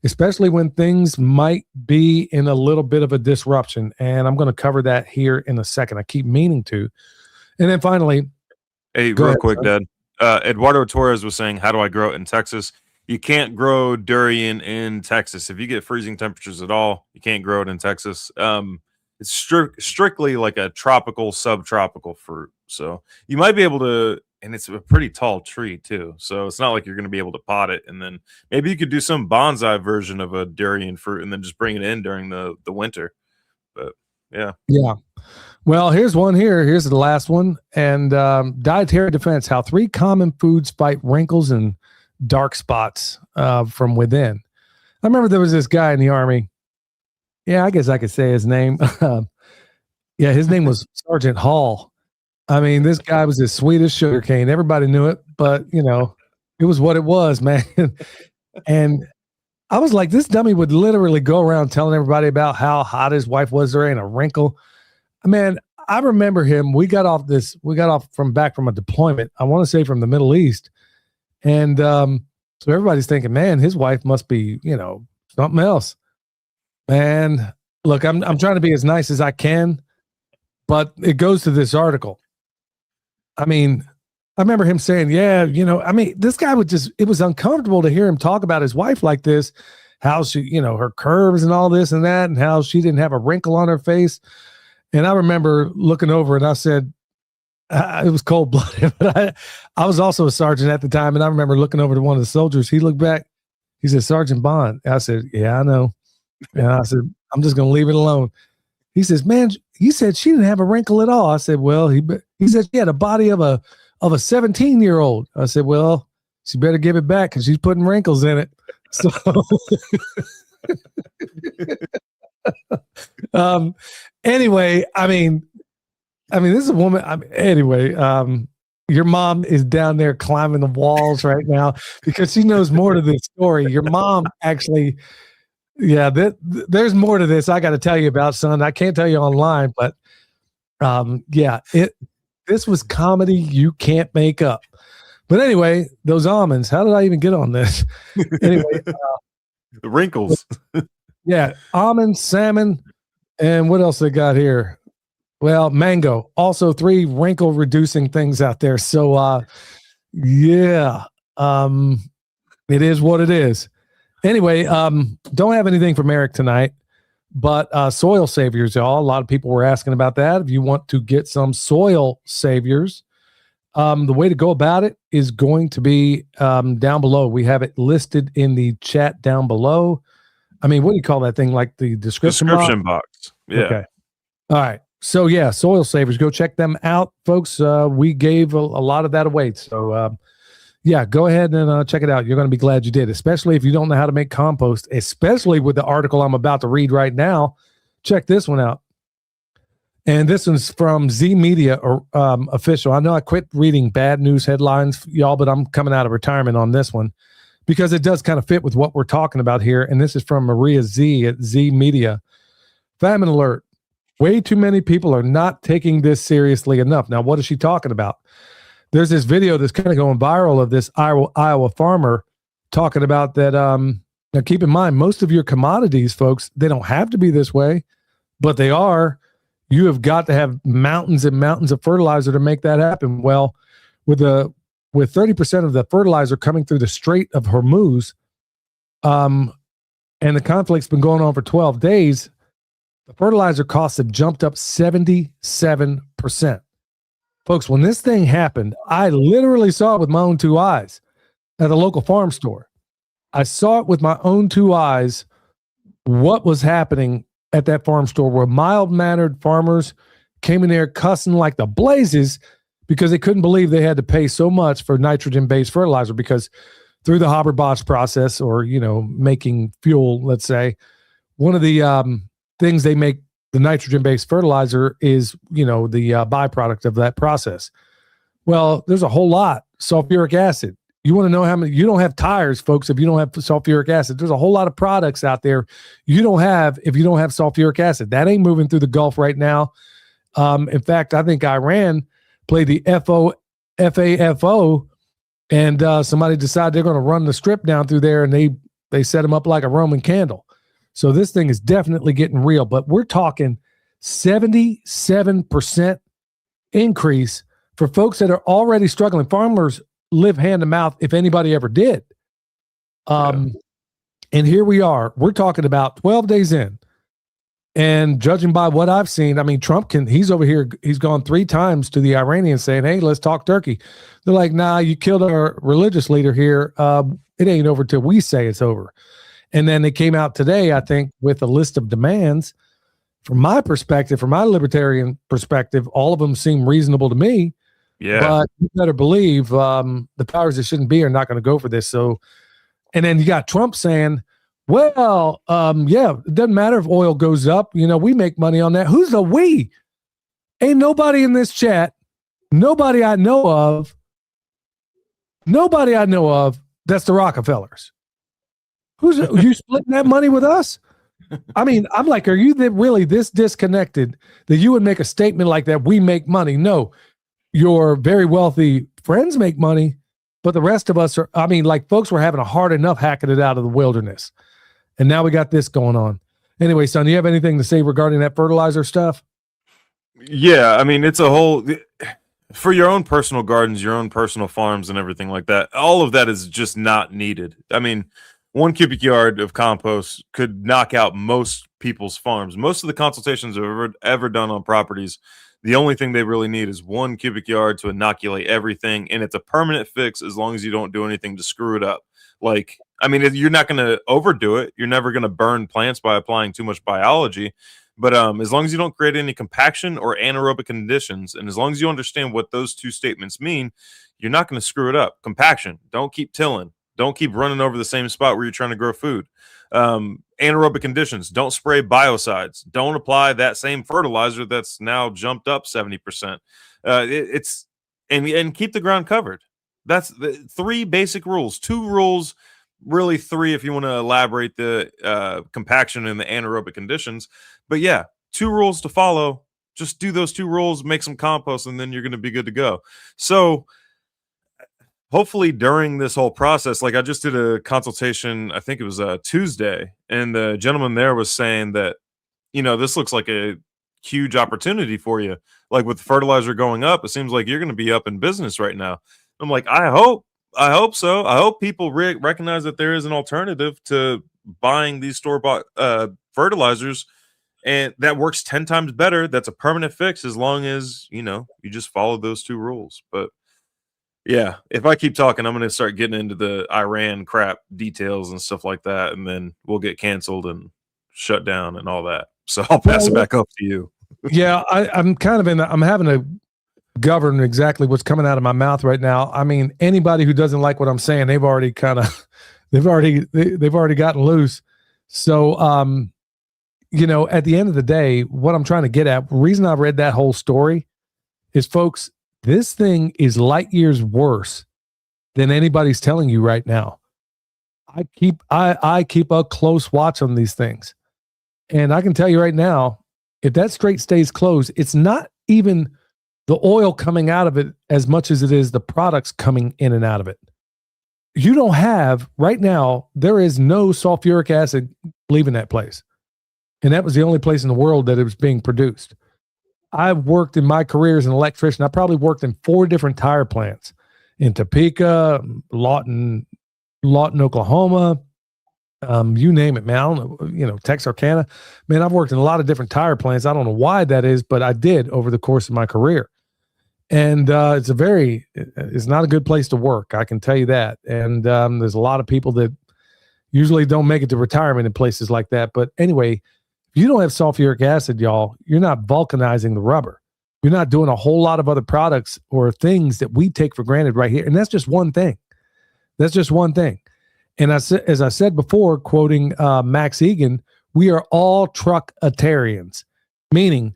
especially when things might be in a little bit of a disruption. And I'm going to cover that here in a second. I keep meaning to. And then finally. Hey, real quick, Dad. Eduardo Torres was saying, how do I grow it in Texas? You can't grow durian in Texas. If you get freezing temperatures at all, you can't grow it in Texas. It's strictly like a tropical, subtropical fruit. So you might be able to, and it's a pretty tall tree too. So it's not like you're going to be able to pot it. And then maybe you could do some bonsai version of a durian fruit and then just bring it in during the winter. But yeah. Yeah. Well, here's one here. Here's the last one. And dietary defense, how 3 common foods fight wrinkles and dark spots from within. I remember there was this guy in the Army. Yeah, I guess I could say his name. Yeah, his name was Sergeant Hall. I mean, this guy was as sweet as sugarcane. Everybody knew it, but, it was what it was, man. And I was like, this dummy would literally go around telling everybody about how hot his wife was. There ain't a wrinkle. Man, I remember him. We got off from a deployment. I want to say from the Middle East. And so everybody's thinking, man, his wife must be, something else. Man, look, I'm trying to be as nice as I can, but it goes to this article. I mean, I remember him saying, yeah, this guy it was uncomfortable to hear him talk about his wife like this. how she, her curves and all this and that, and how she didn't have a wrinkle on her face. And I remember looking over and I said, it was cold blooded, but I was also a sergeant at the time. And I remember looking over to one of the soldiers. He looked back. He said, Sergeant Bond. I said, yeah, I know. And I said, I'm just going to leave it alone. He says, man, he said she didn't have a wrinkle at all. I said, well, he said she had a body of a 17-year-old. I said, well, she better give it back because she's putting wrinkles in it. So, anyway, I mean, this is a woman. Anyway, your mom is down there climbing the walls right now because she knows more to this story. Your mom actually, yeah, there's more to this I got to tell you about, son. I can't tell you online, but this was comedy you can't make up. But anyway, those almonds, how did I even get on this? Anyway, the wrinkles. Yeah, almonds, salmon, and what else they got here? Well, mango. Also 3 wrinkle reducing things out there. So it is what it is. Anyway, don't have anything from Eric tonight, but soil saviors, y'all. A lot of people were asking about that. If you want to get some soil saviors, the way to go about it is going to be down below. We have it listed in the chat down below. I mean, what do you call that thing? Like the description box? Yeah. Okay. All right. So yeah, soil savers, go check them out, folks. We gave a lot of that away. So yeah, go ahead and check it out. You're going to be glad you did, especially if you don't know how to make compost, especially with the article I'm about to read right now. Check this one out. And this one's from Z Media Official. I know I quit reading bad news headlines, y'all, but I'm coming out of retirement on this one because it does kind of fit with what we're talking about here. And this is from Maria Z at Z Media. Famine alert. Way too many people are not taking this seriously enough. Now, what is she talking about? There's this video that's kind of going viral of this Iowa farmer talking about that. Now, keep in mind, most of your commodities, folks, they don't have to be this way, but they are. You have got to have mountains and mountains of fertilizer to make that happen. Well, with 30% of the fertilizer coming through the Strait of Hormuz, and the conflict's been going on for 12 days, the fertilizer costs have jumped up 77%. Folks, when this thing happened, I literally saw it with my own 2 eyes at a local farm store. I saw it with my own 2 eyes, what was happening at that farm store where mild-mannered farmers came in there cussing like the blazes because they couldn't believe they had to pay so much for nitrogen-based fertilizer because through the Haber-Bosch process or, making fuel, let's say, one of the things they make the nitrogen-based fertilizer is, the byproduct of that process. Well, there's a whole lot. Sulfuric acid. You want to know how many? You don't have tires, folks, if you don't have sulfuric acid. There's a whole lot of products out there you don't have if you don't have sulfuric acid. That ain't moving through the Gulf right now. In fact, I think Iran played the FAFO, and somebody decided they're going to run the strip down through there, and they set them up like a Roman candle. So this thing is definitely getting real, but we're talking 77% increase for folks that are already struggling. Farmers live hand to mouth if anybody ever did. And here we are. We're talking about 12 days in. And judging by what I've seen, I mean, Trump he's over here, he's gone 3 times to the Iranians saying, hey, let's talk turkey. They're like, nah, you killed our religious leader here. It ain't over till we say it's over. And then they came out today, I think, with a list of demands. From my perspective, from my libertarian perspective, all of them seem reasonable to me. Yeah. But you better believe the powers that shouldn't be are not going to go for this. So, and then you got Trump saying, well, it doesn't matter if oil goes up. We make money on that. Who's the we? Ain't nobody in this chat, nobody I know of, that's the Rockefellers. You splitting that money with us? I mean, I'm like, are you really this disconnected that you would make a statement like that? We make money. No, your very wealthy friends make money, but the rest of us are, folks were having a hard enough hacking it out of the wilderness. And now we got this going on. Anyway, son, you have anything to say regarding that fertilizer stuff? Yeah, I mean, it's a whole, for your own personal gardens, your own personal farms and everything like that, all of that is just not needed. I mean, 1 cubic yard of compost could knock out most people's farms. Most of the consultations I've ever done on properties, the only thing they really need is 1 cubic yard to inoculate everything, and it's a permanent fix as long as you don't do anything to screw it up. Like, I mean, you're not going to overdo it. You're never going to burn plants by applying too much biology. But as long as you don't create any compaction or anaerobic conditions, and as long as you understand what those two statements mean, you're not going to screw it up. Compaction, don't keep tilling. Don't keep running over the same spot where you're trying to grow food. Anaerobic conditions, don't spray biocides. Don't apply that same fertilizer that's now jumped up 70%. And keep the ground covered. That's the 3 basic rules. 2 rules, really 3 if you want to elaborate the compaction and the anaerobic conditions. But yeah, 2 rules to follow. Just do those 2 rules, make some compost, and then you're going to be good to go. So hopefully during this whole process, like I just did a consultation, I think it was Tuesday, and the gentleman there was saying that, this looks like a huge opportunity for you. Like with fertilizer going up, it seems like you're going to be up in business right now. I'm like, I hope so. I hope people recognize that there is an alternative to buying these store-bought fertilizers, and that works 10 times better. That's a permanent fix as long as, you just follow those 2 rules. But yeah, if I keep talking, I'm going to start getting into the Iran crap details and stuff like that, and then we'll get canceled and shut down and all that. So I'll pass it back up to you. Yeah, I'm kind of I'm having to govern exactly what's coming out of my mouth right now. I mean, anybody who doesn't like what I'm saying, they've already gotten loose. So, at the end of the day, what I'm trying to get at, the reason I read that whole story is, folks, this thing is light years worse than anybody's telling you right now. I keep a close watch on these things. And I can tell you right now, if that strait stays closed, it's not even the oil coming out of it as much as it is the products coming in and out of it. You don't have, right now, there is no sulfuric acid leaving that place. And that was the only place in the world that it was being produced. I've worked in my career as an electrician. I probably worked in 4 different tire plants in Topeka, Lawton, Oklahoma, you name it, man. I don't know, Texarkana. Man, I've worked in a lot of different tire plants. I don't know why that is, but I did over the course of my career. And it's not a good place to work. I can tell you that. And there's a lot of people that usually don't make it to retirement in places like that. But anyway, if you don't have sulfuric acid, y'all, you're not vulcanizing the rubber. You're not doing a whole lot of other products or things that we take for granted right here. And that's just one thing. And as I said before, quoting Max Egan, we are all truckatarians, meaning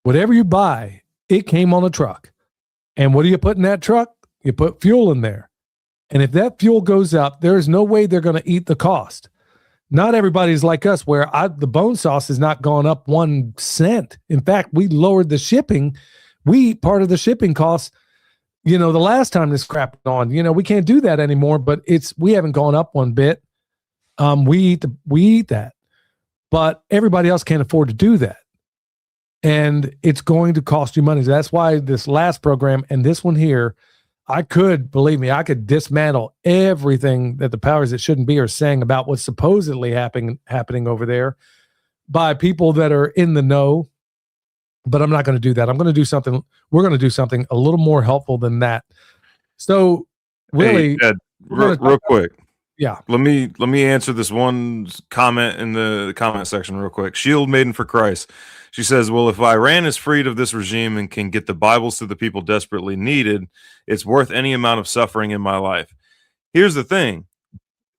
whatever you buy, it came on a truck. And what do you put in that truck? You put fuel in there. And if that fuel goes up, there's no way they're going to eat the cost. Not everybody's like us, where the bone sauce has not gone up 1 cent. In fact, we lowered the shipping. We eat part of the shipping costs. The last time this crap went on, we can't do that anymore, but we haven't gone up 1 bit. We eat that, but everybody else can't afford to do that. And it's going to cost you money. That's why this last program and this one here, believe me, I could dismantle everything that the powers that shouldn't be are saying about what's supposedly happening over there by people that are in the know. But I'm not going to do that. We're going to do something a little more helpful than that. So really, hey, Ed, real quick. Yeah. Let me answer this one comment in the comment section real quick. Shield Maiden for Christ. She says, well, if Iran is freed of this regime and can get the Bibles to the people desperately needed, it's worth any amount of suffering in my life. Here's the thing.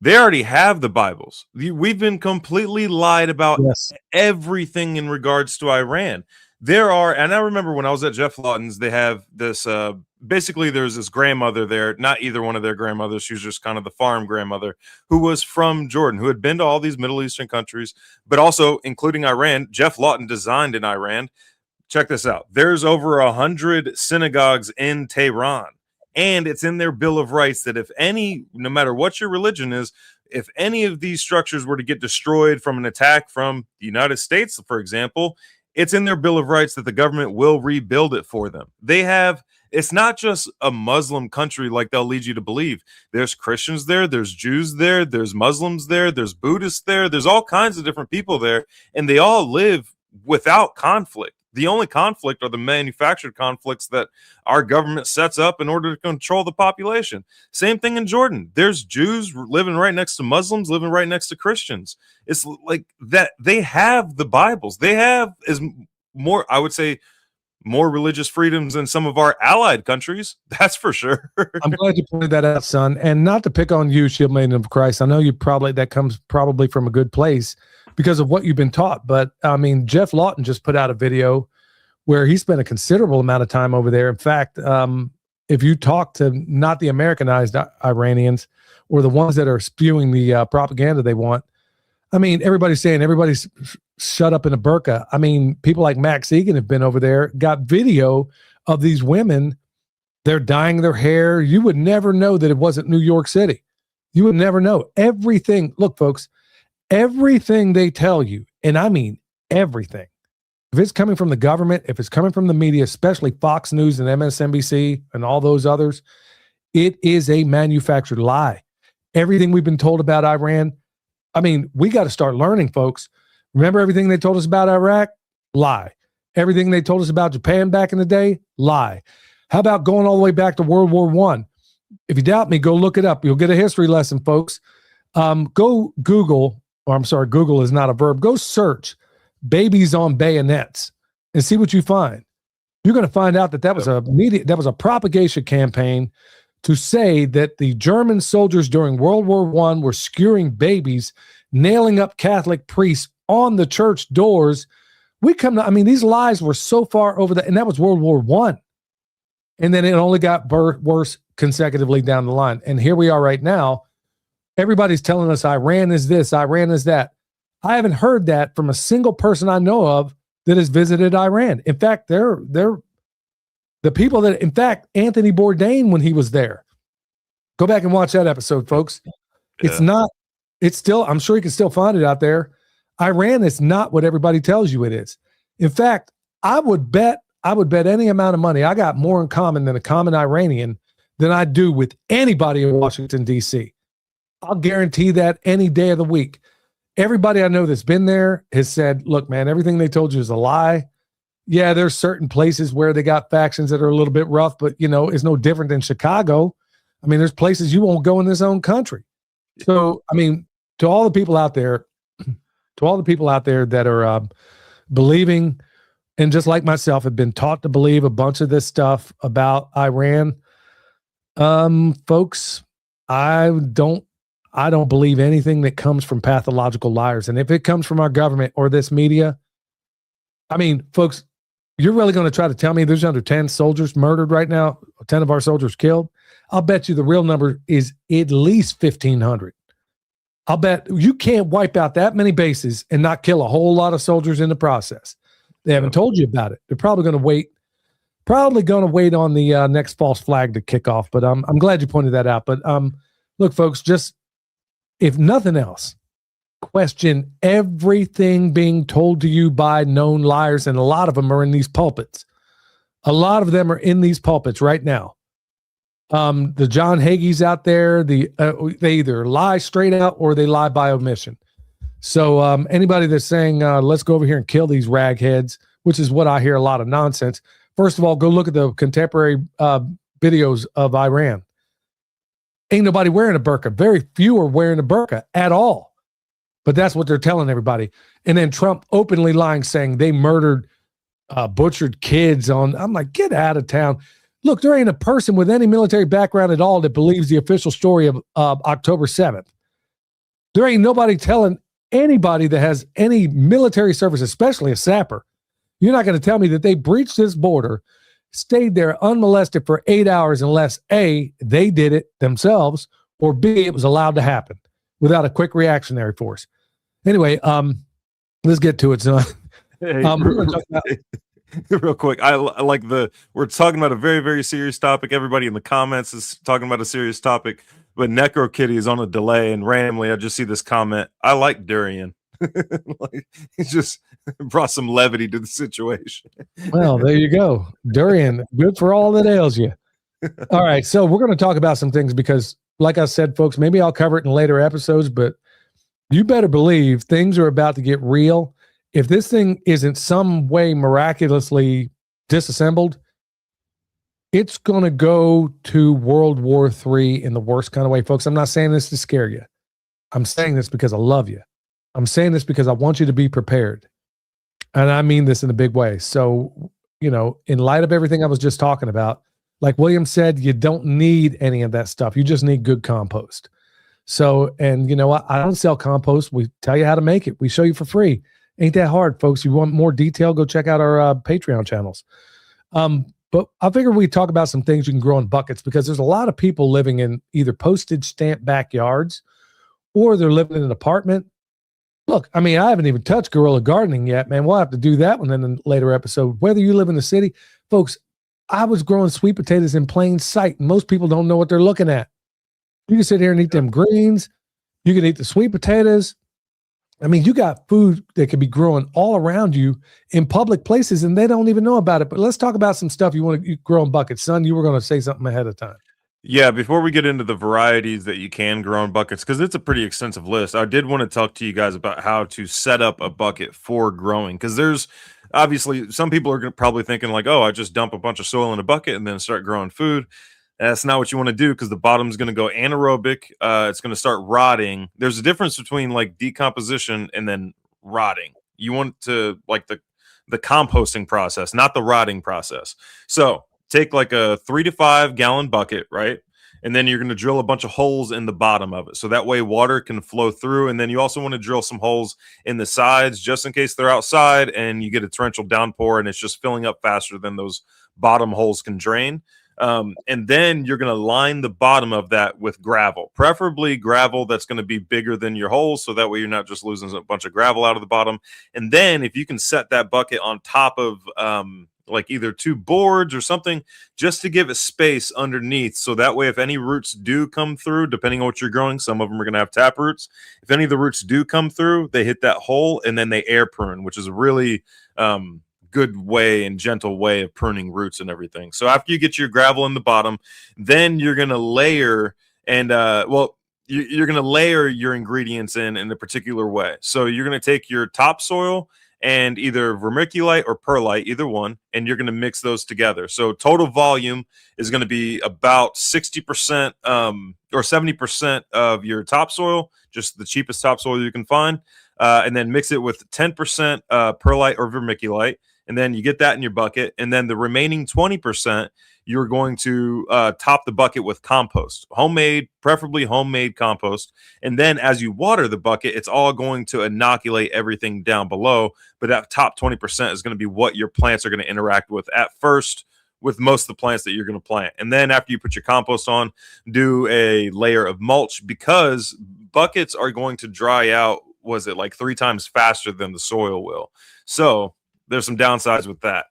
They already have the Bibles. We've been completely lied about everything in regards to Iran. And I remember when I was at Jeff Lawton's, they have this, basically there's this grandmother there, not either one of their grandmothers. She was just kind of the farm grandmother who was from Jordan, who had been to all these Middle Eastern countries, but also including Iran. Jeff Lawton designed in Iran. Check this out. There's over 100 synagogues in Tehran, and it's in their Bill of Rights that if any, no matter what your religion is, if any of these structures were to get destroyed from an attack from the United States, for example, it's in their Bill of Rights that the government will rebuild it for them. They have it's not just a Muslim country like they'll lead you to believe. There's Christians there, there's Jews there, there's Muslims there, there's Buddhists there, there's all kinds of different people there, and they all live without conflict. The only conflict are the manufactured conflicts that our government sets up in order to control the population. Same thing in Jordan. There's Jews living right next to Muslims, living right next to Christians. It's like that. They have the Bibles. They have is more, I would say, more religious freedoms than some of our allied countries. That's for sure. I'm glad you pointed that out, son. And not to pick on you, Shield Maiden of Christ. I know that comes probably from a good place because of what you've been taught. But I mean, Jeff Lawton just put out a video where he spent a considerable amount of time over there. In fact, if you talk to not the Americanized Iranians or the ones that are spewing the propaganda they want, I mean, everybody's saying everybody's shut up in a burqa. I mean, people like Max Egan have been over there, got video of these women. They're dyeing their hair. You would never know that it wasn't New York City. You would never know. Everything, look, folks, everything they tell you, and I mean everything, if it's coming from the government, if it's coming from the media, especially Fox News and MSNBC and all those others, it is a manufactured lie. Everything we've been told about Iran, I mean, we got to start learning, folks. Remember everything they told us about Iraq? Lie. Everything they told us about Japan back in the day? Lie. How about going all the way back to World War I? If you doubt me, go look it up. You'll get a history lesson, folks. Go Google, or I'm sorry, Google is not a verb. Go search babies on bayonets and see what you find. You're going to find out that was a propagation campaign to say that the German soldiers during World War I were skewering babies, nailing up Catholic priests on the church doors. These lies were so far over that, and that was World War I. And then it only got worse consecutively down the line. And here we are right now. Everybody's telling us Iran is this, Iran is that. I haven't heard that from a single person I know of that has visited Iran. In fact, they're the people that, in fact, Anthony Bourdain, when he was there, go back and watch that episode, folks. Yeah. It's still, I'm sure you can still find it out there. Iran is not what everybody tells you it is. In fact, I would bet any amount of money. I got more in common than a common Iranian than I do with anybody in Washington, D.C. I'll guarantee that any day of the week. Everybody I know that's been there has said, look, man, everything they told you is a lie. Yeah, there's certain places where they got factions that are a little bit rough, but, it's no different than Chicago. I mean, there's places you won't go in this own country. So, I mean, to all the people out there that are believing, and just like myself, have been taught to believe a bunch of this stuff about Iran, folks, I don't believe anything that comes from pathological liars. And if it comes from our government or this media, I mean, folks, you're really going to try to tell me there's under 10 soldiers murdered right now, 10 of our soldiers killed? I'll bet you the real number is at least 1,500. I'll bet you can't wipe out that many bases and not kill a whole lot of soldiers in the process. They haven't told you about it. They're probably going to wait on the next false flag to kick off. But I'm glad you pointed that out. But look, folks, just if nothing else, question everything being told to you by known liars, and a lot of them are in these pulpits. A lot of them are in these pulpits right now. The John Hagees out there, they either lie straight out or they lie by omission. So anybody that's saying, let's go over here and kill these ragheads, which is what I hear a lot of nonsense. First of all, go look at the contemporary videos of Iran. Ain't nobody wearing a burqa. Very few are wearing a burqa at all. But that's what they're telling everybody. And then Trump openly lying, saying they murdered, butchered kids I'm like, get out of town. Look, there ain't a person with any military background at all that believes the official story of October 7th. There ain't nobody telling anybody that has any military service, especially a sapper. You're not going to tell me that they breached this border, stayed there unmolested for 8 hours unless A, they did it themselves, or B, it was allowed to happen without a quick reactionary force. Anyway, let's get to it, son. Hey, real quick, I like we're talking about a very, very serious topic. Everybody in the comments is talking about a serious topic, but Necro Kitty is on a delay, and randomly I just see this comment. I like durian. Like, he just brought some levity to the situation. Well, there you go. Durian, good for all that ails you. All right. So we're going to talk about some things because, like I said, folks, maybe I'll cover it in later episodes, but you better believe things are about to get real. If this thing isn't some way miraculously disassembled, it's going to go to World War III in the worst kind of way, folks. I'm not saying this to scare you. I'm saying this because I love you. I'm saying this because I want you to be prepared. And I mean this in a big way. So, in light of everything I was just talking about, like William said, you don't need any of that stuff. You just need good compost. So, and you know what? I don't sell compost. We tell you how to make it. We show you for free. Ain't that hard, folks. If you want more detail, go check out our Patreon channels. But I figure we talk about some things you can grow in buckets because there's a lot of people living in either postage stamp backyards or they're living in an apartment. Look, I mean, I haven't even touched guerrilla gardening yet, man. We'll have to do that one in a later episode. Whether you live in the city, folks, I was growing sweet potatoes in plain sight. And most people don't know what they're looking at. You can sit here and eat them greens. You can eat the sweet potatoes. I mean, you got food that could be growing all around you in public places, and they don't even know about it. But let's talk about some stuff you grow in buckets. Son, you were going to say something ahead of time. Yeah, before we get into the varieties that you can grow in buckets, because it's a pretty extensive list, I did want to talk to you guys about how to set up a bucket for growing. Because there's obviously some people are probably thinking like, oh, I just dump a bunch of soil in a bucket and then start growing food. That's not what you want to do because the bottom's going to go anaerobic. It's going to start rotting. There's a difference between like decomposition and then rotting. You want to like the composting process, not the rotting process. So take like a 3 to 5 gallon bucket, right? And then you're going to drill a bunch of holes in the bottom of it. So that way water can flow through. And then you also want to drill some holes in the sides just in case they're outside and you get a torrential downpour and it's just filling up faster than those bottom holes can drain. And then you're going to line the bottom of that with gravel, preferably gravel that's going to be bigger than your holes. So that way you're not just losing a bunch of gravel out of the bottom. And then if you can set that bucket on top of like either 2 boards or something, just to give it space underneath. So that way, if any roots do come through, depending on what you're growing, some of them are going to have tap roots. If any of the roots do come through, they hit that hole and then they air prune, which is a really good way and gentle way of pruning roots and everything. So after you get your gravel in the bottom, then you're going to layer and you're going to layer your ingredients in a particular way. So you're going to take your topsoil and either vermiculite or perlite, either one, and you're going to mix those together. So total volume is going to be about 60% or 70% of your topsoil, just the cheapest topsoil you can find, and then mix it with 10% perlite or vermiculite. And then you get that in your bucket. And then the remaining 20%, you're going to top the bucket with compost, homemade, preferably homemade compost. And then as you water the bucket, it's all going to inoculate everything down below. But that top 20% is going to be what your plants are going to interact with at first with most of the plants that you're going to plant. And then after you put your compost on, do a layer of mulch because buckets are going to dry out, was it like 3 times faster than the soil will. So there's some downsides with that.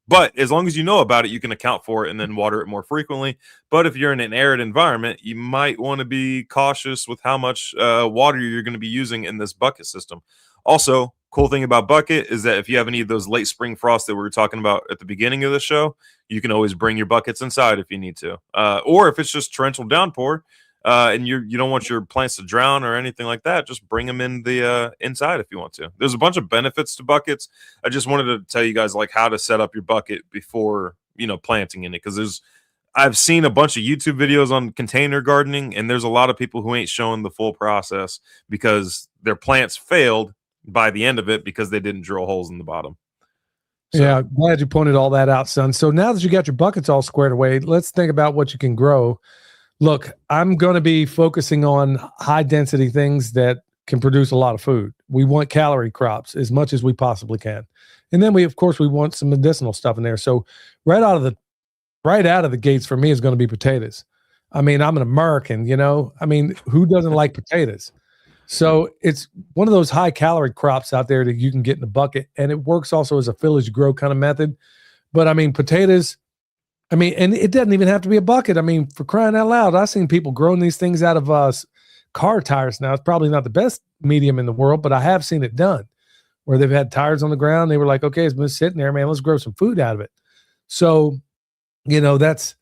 But as long as you know about it, you can account for it and then water it more frequently. But if you're in an arid environment, you might want to be cautious with how much water you're going to be using in this bucket system. Also, cool thing about bucket is that if you have any of those late spring frosts that we were talking about at the beginning of the show, you can always bring your buckets inside if you need to. Or if it's just torrential downpour, and you don't want your plants to drown or anything like that, just bring them in the inside if you want to. There's a bunch of benefits to buckets. I just wanted to tell you guys like how to set up your bucket before planting in it, because I've seen a bunch of YouTube videos on container gardening, and there's a lot of people who ain't showing the full process because their plants failed by the end of it because they didn't drill holes in the bottom. So. Yeah, glad you pointed all that out, son. So now that you got your buckets all squared away, let's think about what you can grow. Look, I'm going to be focusing on high density things that can produce a lot of food. We want calorie crops as much as we possibly can. And then of course, we want some medicinal stuff in there. So right out of the gates for me is going to be potatoes. I mean, I'm an American, who doesn't like potatoes? So it's one of those high calorie crops out there that you can get in the bucket. And it works also as a village grow kind of method. But I mean, potatoes, and it doesn't even have to be a bucket. I mean, for crying out loud, I've seen people growing these things out of car tires now. It's probably not the best medium in the world, but I have seen it done where they've had tires on the ground. They were like, okay, it's been sitting there, man. Let's grow some food out of it. So, that's,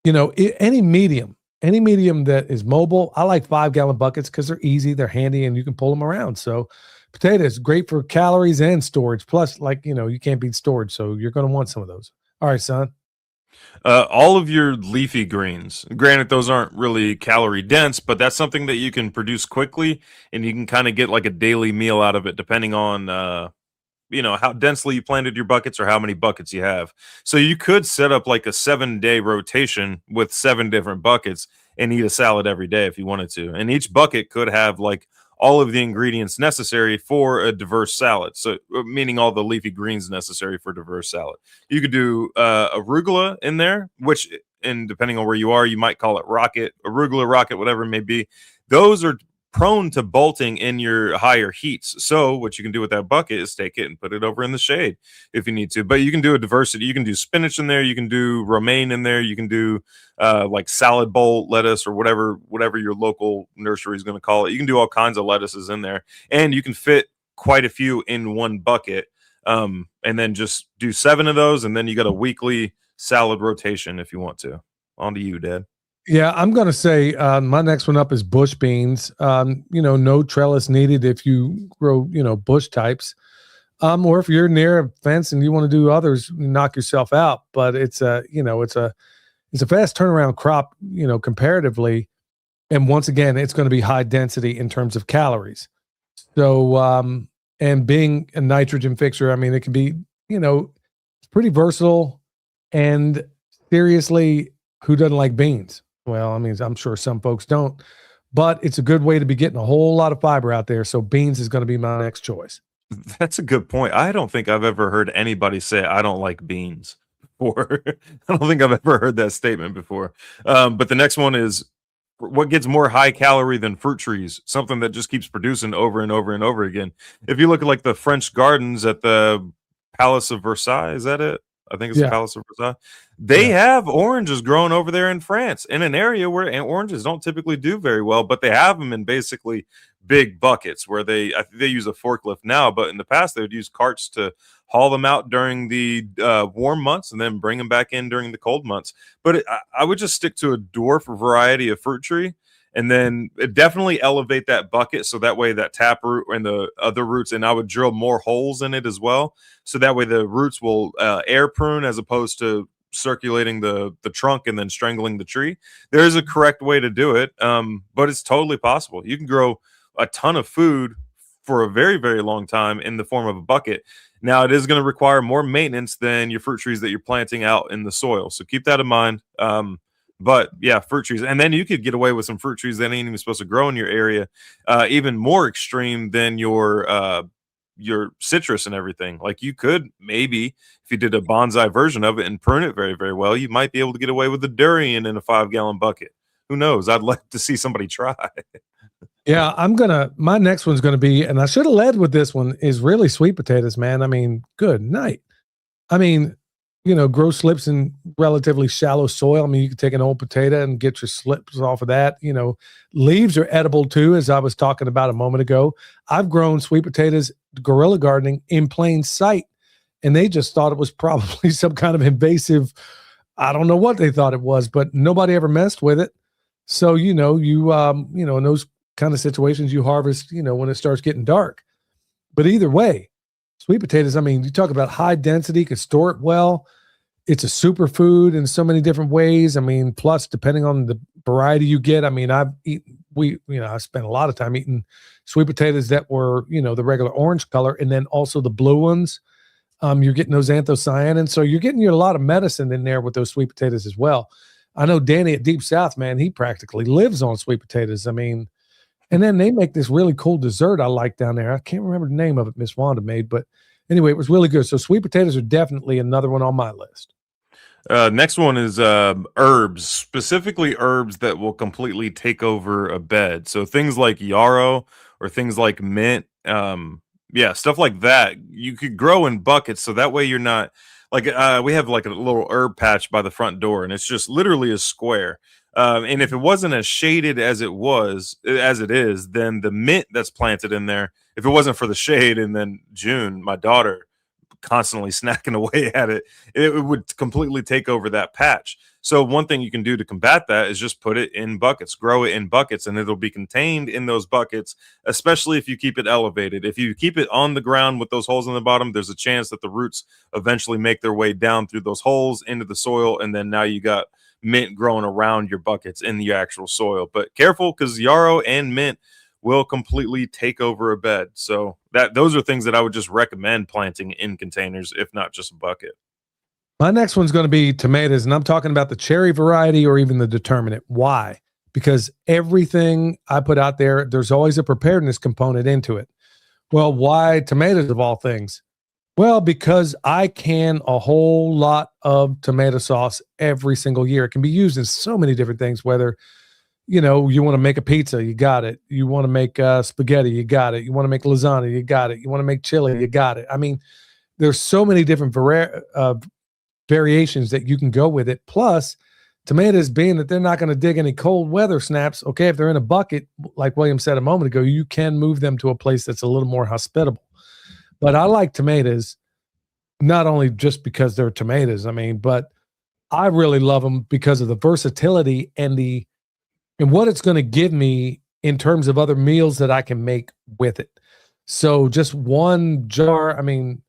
any medium that is mobile. I like 5-gallon buckets because they're easy, they're handy, and you can pull them around. So, potatoes, great for calories and storage. Plus, you can't beat storage. So, you're going to want some of those. All right, son. All of your leafy greens, granted, those aren't really calorie dense, but that's something that you can produce quickly and you can kind of get like a daily meal out of it, depending on, how densely you planted your buckets or how many buckets you have. So you could set up like a 7-day rotation with 7 different buckets and eat a salad every day if you wanted to. And each bucket could have like all of the ingredients necessary for a diverse salad. So, meaning all the leafy greens necessary for a diverse salad. You could do arugula in there, which, and depending on where you are, you might call it rocket, arugula, rocket, whatever it may be. Those are prone to bolting in your higher heats. So what you can do with that bucket is take it and put it over in the shade if you need to. But you can do a diversity. You can do spinach in there. You can do romaine in there. You can do like salad bowl lettuce or whatever your local nursery is going to call it. You can do all kinds of lettuces in there, and you can fit quite a few in one bucket. And then just do 7 of those, and then you got a weekly salad rotation if you want to. On to you, Dad. Yeah, I'm going to say my next one up is bush beans. No trellis needed if you grow, bush types. Or if you're near a fence and you want to do others, knock yourself out. But it's it's a fast turnaround crop, comparatively. And once again, it's going to be high density in terms of calories. So, and being a nitrogen fixer, I mean, it can be, it's pretty versatile. And seriously, who doesn't like beans? Well, I mean, I'm sure some folks don't, but it's a good way to be getting a whole lot of fiber out there. So beans is going to be my next choice. That's a good point. I don't think I've ever heard anybody say I don't like beans before. I don't think I've ever heard that statement before. But the next one is what gets more high calorie than fruit trees, something that just keeps producing over and over and over again. If you look at like the French gardens at the Palace of Versailles, is that it? I think it's the Palace of Versailles. They have oranges growing over there in France, in an area where oranges don't typically do very well, but they have them in basically big buckets where I think they use a forklift now, but in the past they would use carts to haul them out during the warm months and then bring them back in during the cold months. But I would just stick to a dwarf variety of fruit tree, and then definitely elevate that bucket so that way that tap root and the other roots, and I would drill more holes in it as well, so that way the roots will air prune as opposed to circulating the trunk and then strangling the tree. There is a correct way to do it, but it's totally possible. You can grow a ton of food for a very, very long time in the form of a bucket. Now, it is going to require more maintenance than your fruit trees that you're planting out in the soil, so keep that in mind. But yeah, fruit trees. And then you could get away with some fruit trees that ain't even supposed to grow in your area, even more extreme than your citrus and everything. Like you could maybe, if you did a bonsai version of it and prune it very, very well, you might be able to get away with a durian in a 5-gallon bucket. Who knows? I'd like to see somebody try. Yeah, my next one's gonna be, and I should have led with this one, is really sweet potatoes, man. I mean, good night. I mean, grow slips in relatively shallow soil. I mean, you can take an old potato and get your slips off of that. Leaves are edible too, as I was talking about a moment ago. I've grown sweet potatoes, guerrilla gardening, in plain sight, and they just thought it was probably some kind of invasive. I don't know what they thought it was, but nobody ever messed with it. So, in those kind of situations, you harvest, when it starts getting dark. But either way, sweet potatoes, I mean, you talk about high density, could store it well. It's a superfood in so many different ways. I mean, plus depending on the variety you get, I mean, I spent a lot of time eating sweet potatoes that were, the regular orange color, and then also the blue ones. You're getting those anthocyanins. So you're getting a lot of medicine in there with those sweet potatoes as well. I know Danny at Deep South, man, he practically lives on sweet potatoes. I mean, and then they make this really cool dessert I like down there. I can't remember the name of it Miss Wanda made, but anyway, it was really good. So sweet potatoes are definitely another one on my list. Next one is herbs, specifically herbs that will completely take over a bed. So things like yarrow or things like mint, stuff like that. You could grow in buckets, so that way you're not like we have like a little herb patch by the front door, and it's just literally a square. And if it wasn't as shaded as it is, then the mint that's planted in there, if it wasn't for the shade, and then June, my daughter, constantly snacking away at it, it would completely take over that patch. So one thing you can do to combat that is just put it in buckets, grow it in buckets, and it'll be contained in those buckets, especially if you keep it elevated. If you keep it on the ground with those holes in the bottom, there's a chance that the roots eventually make their way down through those holes into the soil, and then now you got mint growing around your buckets in the actual soil. But careful, because yarrow and mint will completely take over a bed. So those are things that I would just recommend planting in containers, if not just a bucket. My next one's going to be tomatoes, and I'm talking about the cherry variety or even the determinate. Why? Because everything I put out there, there's always a preparedness component into it. Well, why tomatoes of all things? Well, because I can a whole lot of tomato sauce every single year. It can be used in so many different things, whether you want to make a pizza, you got it. You want to make spaghetti, you got it. You want to make lasagna, you got it. You want to make chili, you got it. I mean, there's so many different variations that you can go with it. Plus, tomatoes, being that they're not going to dig any cold weather snaps, okay, if they're in a bucket, like William said a moment ago, you can move them to a place that's a little more hospitable. But I like tomatoes, not only just because they're tomatoes, I mean, but I really love them because of the versatility and what it's going to give me in terms of other meals that I can make with it. So just one jar, I mean,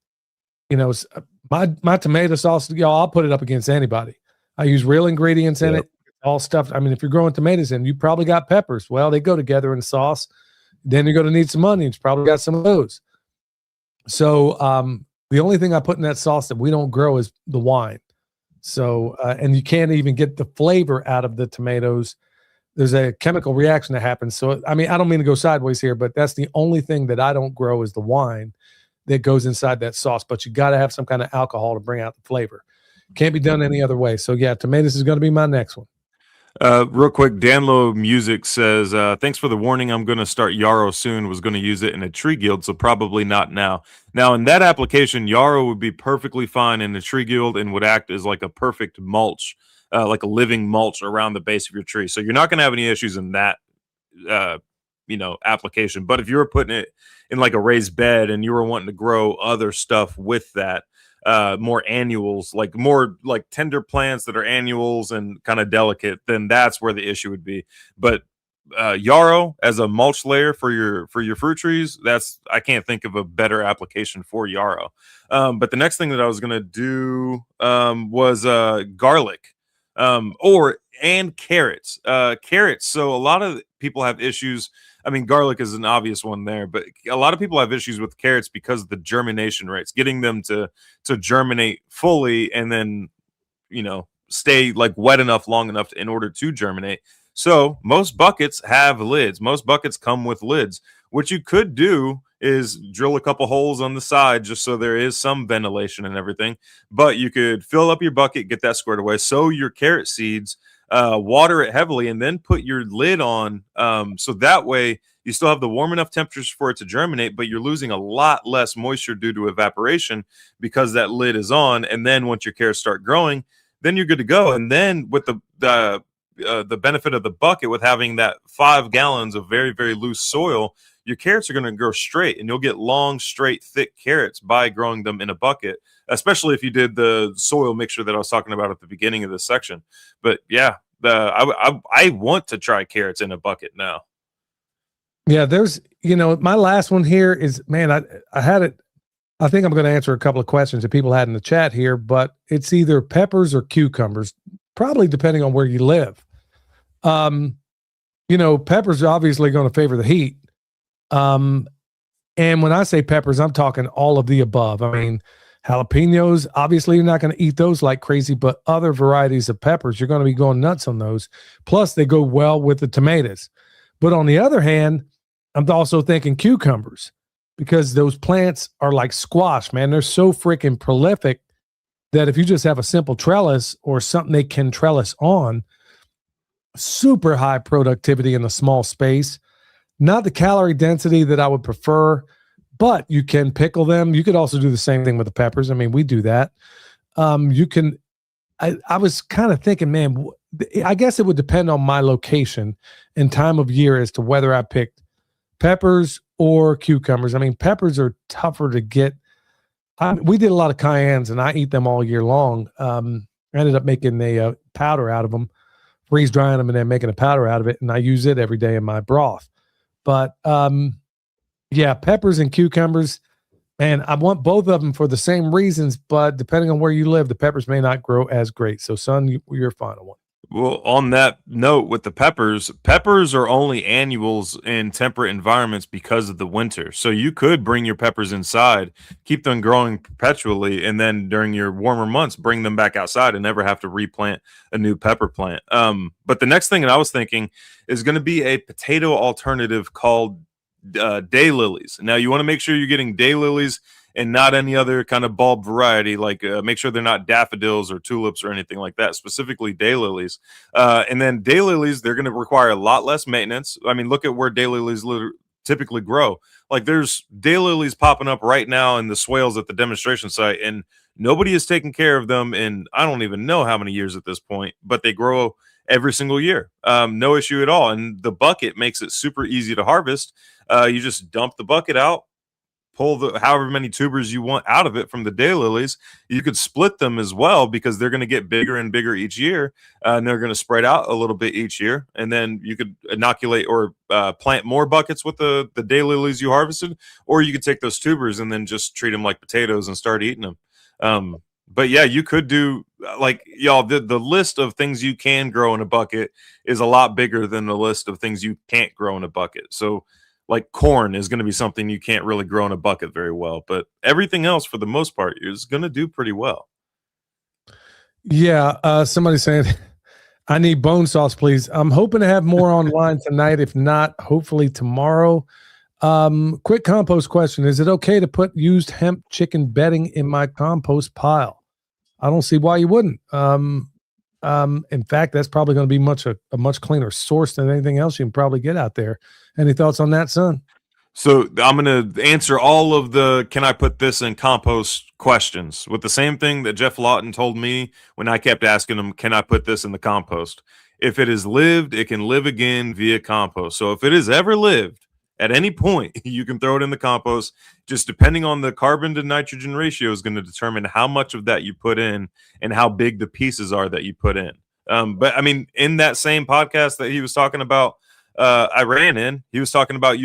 my tomato sauce, y'all, I'll put it up against anybody. I use real ingredients in it, all stuff. I mean, if you're growing tomatoes in, you probably got peppers. Well, they go together in sauce. Then you're going to need some onions. Probably got some of those. So the only thing I put in that sauce that we don't grow is the wine. So, and you can't even get the flavor out of the tomatoes. There's a chemical reaction that happens. So, I mean, I don't mean to go sideways here, but that's the only thing that I don't grow is the wine that goes inside that sauce. But you got to have some kind of alcohol to bring out the flavor. Can't be done any other way. So, yeah, tomatoes is going to be my next one. Real quick, Danlo Music says, thanks for the warning. I'm going to start yarrow soon. Was going to use it in a tree guild, so probably not now. Now, in that application, yarrow would be perfectly fine in a tree guild and would act as like a perfect mulch, like a living mulch around the base of your tree. So you're not going to have any issues in that, application. But if you were putting it in like a raised bed and you were wanting to grow other stuff with that, more annuals, like more like tender plants that are annuals and kind of delicate, then that's where the issue would be. But yarrow as a mulch layer for your fruit trees, I can't think of a better application for yarrow. But the next thing that I was gonna do was garlic, and carrots. Carrots. So a lot of people have issues. I mean, garlic is an obvious one there, but a lot of people have issues with carrots because of the germination rates, getting them to germinate fully and then, stay like wet enough long enough in order to germinate. So most buckets have lids. Most buckets come with lids. What you could do is drill a couple holes on the side just so there is some ventilation and everything. But you could fill up your bucket, get that squared away, sow your carrot seeds, water it heavily, and then put your lid on. So that way you still have the warm enough temperatures for it to germinate, but you're losing a lot less moisture due to evaporation because that lid is on. And then once your carrots start growing, then you're good to go. And then with the benefit of the bucket, with having that 5 gallons of very, very loose soil, your carrots are going to grow straight, and you'll get long, straight, thick carrots by growing them in a bucket, especially if you did the soil mixture that I was talking about at the beginning of this section. But yeah, I want to try carrots in a bucket now. Yeah, there's, my last one here is, man, I had it. I think I'm going to answer a couple of questions that people had in the chat here, but it's either peppers or cucumbers, probably depending on where you live. Peppers are obviously going to favor the heat. And when I say peppers, I'm talking all of the above. I mean, jalapenos, obviously you're not going to eat those like crazy, but other varieties of peppers, you're going to be going nuts on those. Plus they go well with the tomatoes. But on the other hand, I'm also thinking cucumbers, because those plants are like squash, man. They're so freaking prolific that if you just have a simple trellis or something they can trellis on, super high productivity in a small space. Not the calorie density that I would prefer, but you can pickle them. You could also do the same thing with the peppers. I mean, we do that. I was kind of thinking, man, I guess it would depend on my location and time of year as to whether I picked peppers or cucumbers. I mean, peppers are tougher to get. We did a lot of cayennes, and I eat them all year long. I ended up making a powder out of them, freeze drying them, and then making a powder out of it, and I use it every day in my broth. But yeah, peppers and cucumbers, and I want both of them for the same reasons, but depending on where you live, the peppers may not grow as great. So, son, you're fine on one. Well, on that note, with the peppers, peppers are only annuals in temperate environments because of the winter. So you could bring your peppers inside, keep them growing perpetually, and then during your warmer months, bring them back outside and never have to replant a new pepper plant. But the next thing that I was thinking is going to be a potato alternative called daylilies. Now, you want to make sure you're getting daylilies and not any other kind of bulb variety. Like make sure they're not daffodils or tulips or anything like that, specifically daylilies. And then daylilies, they're going to require a lot less maintenance. I mean, look at where daylilies typically grow. Like there's daylilies popping up right now in the swales at the demonstration site, and nobody is taking care of them in I don't even know how many years at this point, but they grow every single year. No issue at all. And the bucket makes it super easy to harvest. You just dump the bucket out, pull the however many tubers you want out of it from the daylilies. You could split them as well because they're going to get bigger and bigger each year, and they're going to spread out a little bit each year. And then you could inoculate or plant more buckets with the daylilies you harvested, or you could take those tubers and then just treat them like potatoes and start eating them. But yeah, you could do like y'all. The list of things you can grow in a bucket is a lot bigger than the list of things you can't grow in a bucket. So like corn is going to be something you can't really grow in a bucket very well, but everything else for the most part is going to do pretty well. Yeah, somebody saying, I need bone sauce, please. I'm hoping to have more online tonight. If not, hopefully tomorrow. Quick compost question. Is it okay to put used hemp chicken bedding in my compost pile? I don't see why you wouldn't. In fact, that's probably going to be a much cleaner source than anything else you can probably get out there. Any thoughts on that, son? So I'm going to answer all of the can I put this in compost questions with the same thing that Jeff Lawton told me when I kept asking him, can I put this in the compost? If it has lived, it can live again via compost. So if it has ever lived at any point, you can throw it in the compost. Just depending on the carbon to nitrogen ratio is going to determine how much of that you put in and how big the pieces are that you put in. But I mean, in that same podcast that he was talking about, I ran in, he was talking about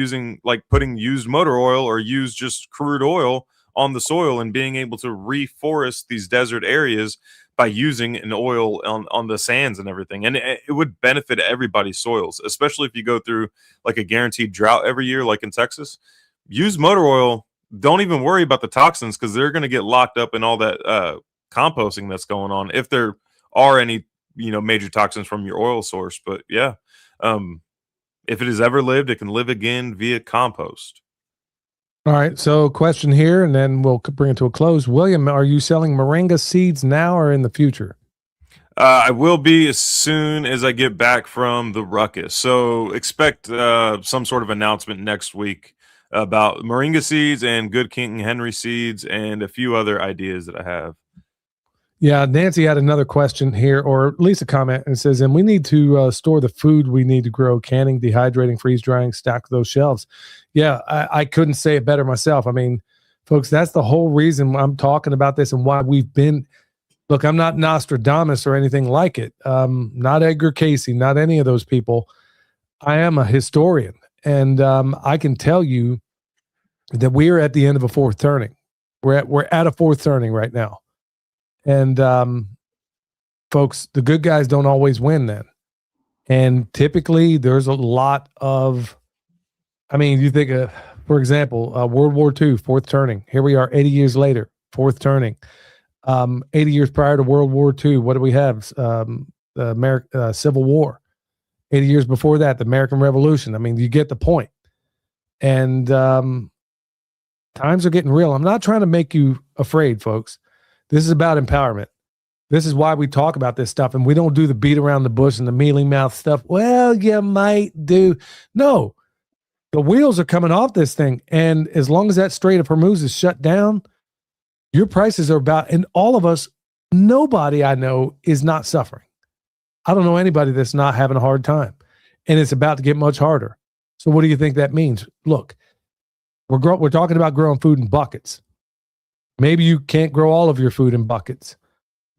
putting used motor oil or used just crude oil on the soil and being able to reforest these desert areas by using an oil on the sands and everything. And it would benefit everybody's soils, especially if you go through like a guaranteed drought every year, like in Texas. Use motor oil. Don't even worry about the toxins because they're going to get locked up in all that composting that's going on. If there are any, major toxins from your oil source. But yeah, if it has ever lived, it can live again via compost. All right. So, question here, and then we'll bring it to a close. William, are you selling moringa seeds now or in the future? I will be as soon as I get back from the ruckus. So, expect some sort of announcement next week about moringa seeds and Good King Henry seeds and a few other ideas that I have. Yeah, Nancy had another question here, or at least a comment, and it says, and we need to store the food we need to grow, canning, dehydrating, freeze drying, stack those shelves. Yeah, I couldn't say it better myself. I mean, folks, that's the whole reason I'm talking about this and why we've been, look, I'm not Nostradamus or anything like it. Not Edgar Cayce, not any of those people. I am a historian, and I can tell you that we are at the end of a fourth turning. We're at a fourth turning right now. And folks, the good guys don't always win then. And typically there's a lot of, I mean, you think of, for example, World War II, fourth turning. Here we are 80 years later, fourth turning. 80 years prior to World War II, what do we have? The Civil War. 80 years before that, the American Revolution. I mean, you get the point. And times are getting real. I'm not trying to make you afraid, folks. This is about empowerment. This is why we talk about this stuff, and we don't do the beat around the bush and the mealy mouth stuff. Well, you might do. No, the wheels are coming off this thing, and as long as that Strait of Hormuz is shut down, your prices are about, and all of us, nobody I know is not suffering. I don't know anybody that's not having a hard time, and it's about to get much harder. So what do you think that means? Look, we're talking about growing food in buckets. Maybe you can't grow all of your food in buckets.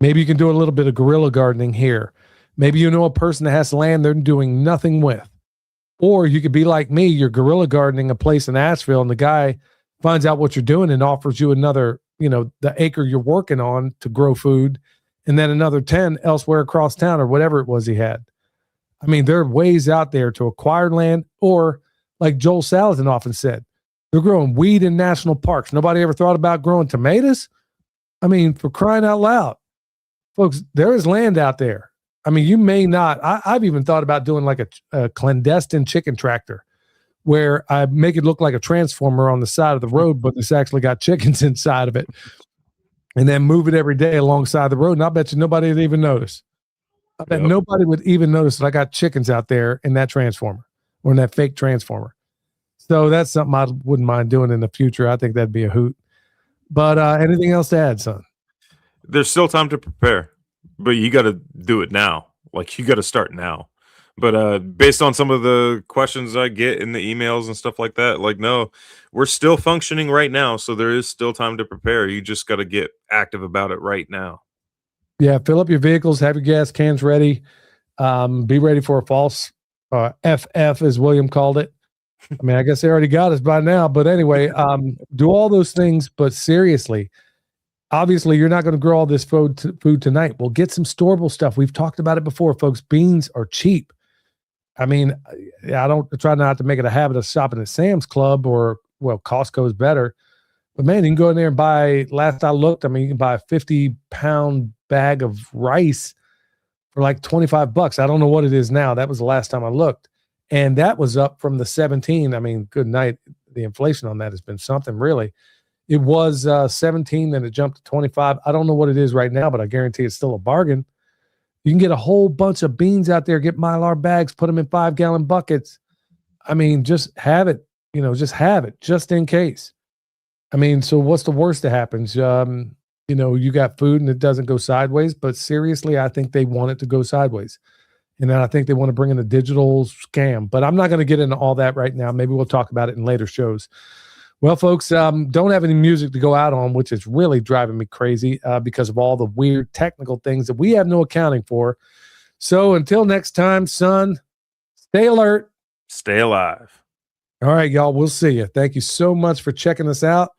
Maybe you can do a little bit of guerrilla gardening here. Maybe you know a person that has land they're doing nothing with. Or you could be like me, you're guerrilla gardening a place in Asheville, and the guy finds out what you're doing and offers you another, the acre you're working on to grow food, and then another 10 elsewhere across town or whatever it was he had. I mean, there are ways out there to acquire land, or like Joel Salatin often said, they're growing weed in national parks. Nobody ever thought about growing tomatoes? I mean, for crying out loud. Folks, there is land out there. I mean, you may not. I've even thought about doing like a clandestine chicken tractor where I make it look like a transformer on the side of the road, but it's actually got chickens inside of it, and then move it every day alongside the road. And I bet you nobody would even notice. I bet nobody would even notice that I got chickens out there in that transformer or in that fake transformer. So that's something I wouldn't mind doing in the future. I think that'd be a hoot. But anything else to add, son? There's still time to prepare, but you got to do it now. Like, you got to start now. But based on some of the questions I get in the emails and stuff like that, like, no, we're still functioning right now. So there is still time to prepare. You just got to get active about it right now. Yeah, fill up your vehicles, have your gas cans ready. Be ready for a false FF, as William called it. I mean, I guess they already got us by now. But anyway, do all those things. But seriously, obviously, you're not going to grow all this food tonight. Well, get some storable stuff. We've talked about it before, folks. Beans are cheap. I mean, I don't try not to make it a habit of shopping at Sam's Club or, well, Costco is better. But man, you can go in there and buy, last I looked, I mean, you can buy a 50-pound bag of rice for like $25. I don't know what it is now. That was the last time I looked. And that was up from the 17. I mean, good night. The inflation on that has been something, really. It was 17, then it jumped to 25. I don't know what it is right now, but I guarantee it's still a bargain. You can get a whole bunch of beans out there, get Mylar bags, put them in 5-gallon buckets. I mean, just have it, just have it, just in case. I mean, so what's the worst that happens? You got food and it doesn't go sideways, but seriously, I think they want it to go sideways. And then I think they want to bring in a digital scam, but I'm not going to get into all that right now. Maybe we'll talk about it in later shows. Well, folks, don't have any music to go out on, which is really driving me crazy because of all the weird technical things that we have no accounting for. So until next time, son, stay alert. Stay alive. All right, y'all. We'll see you. Thank you so much for checking us out.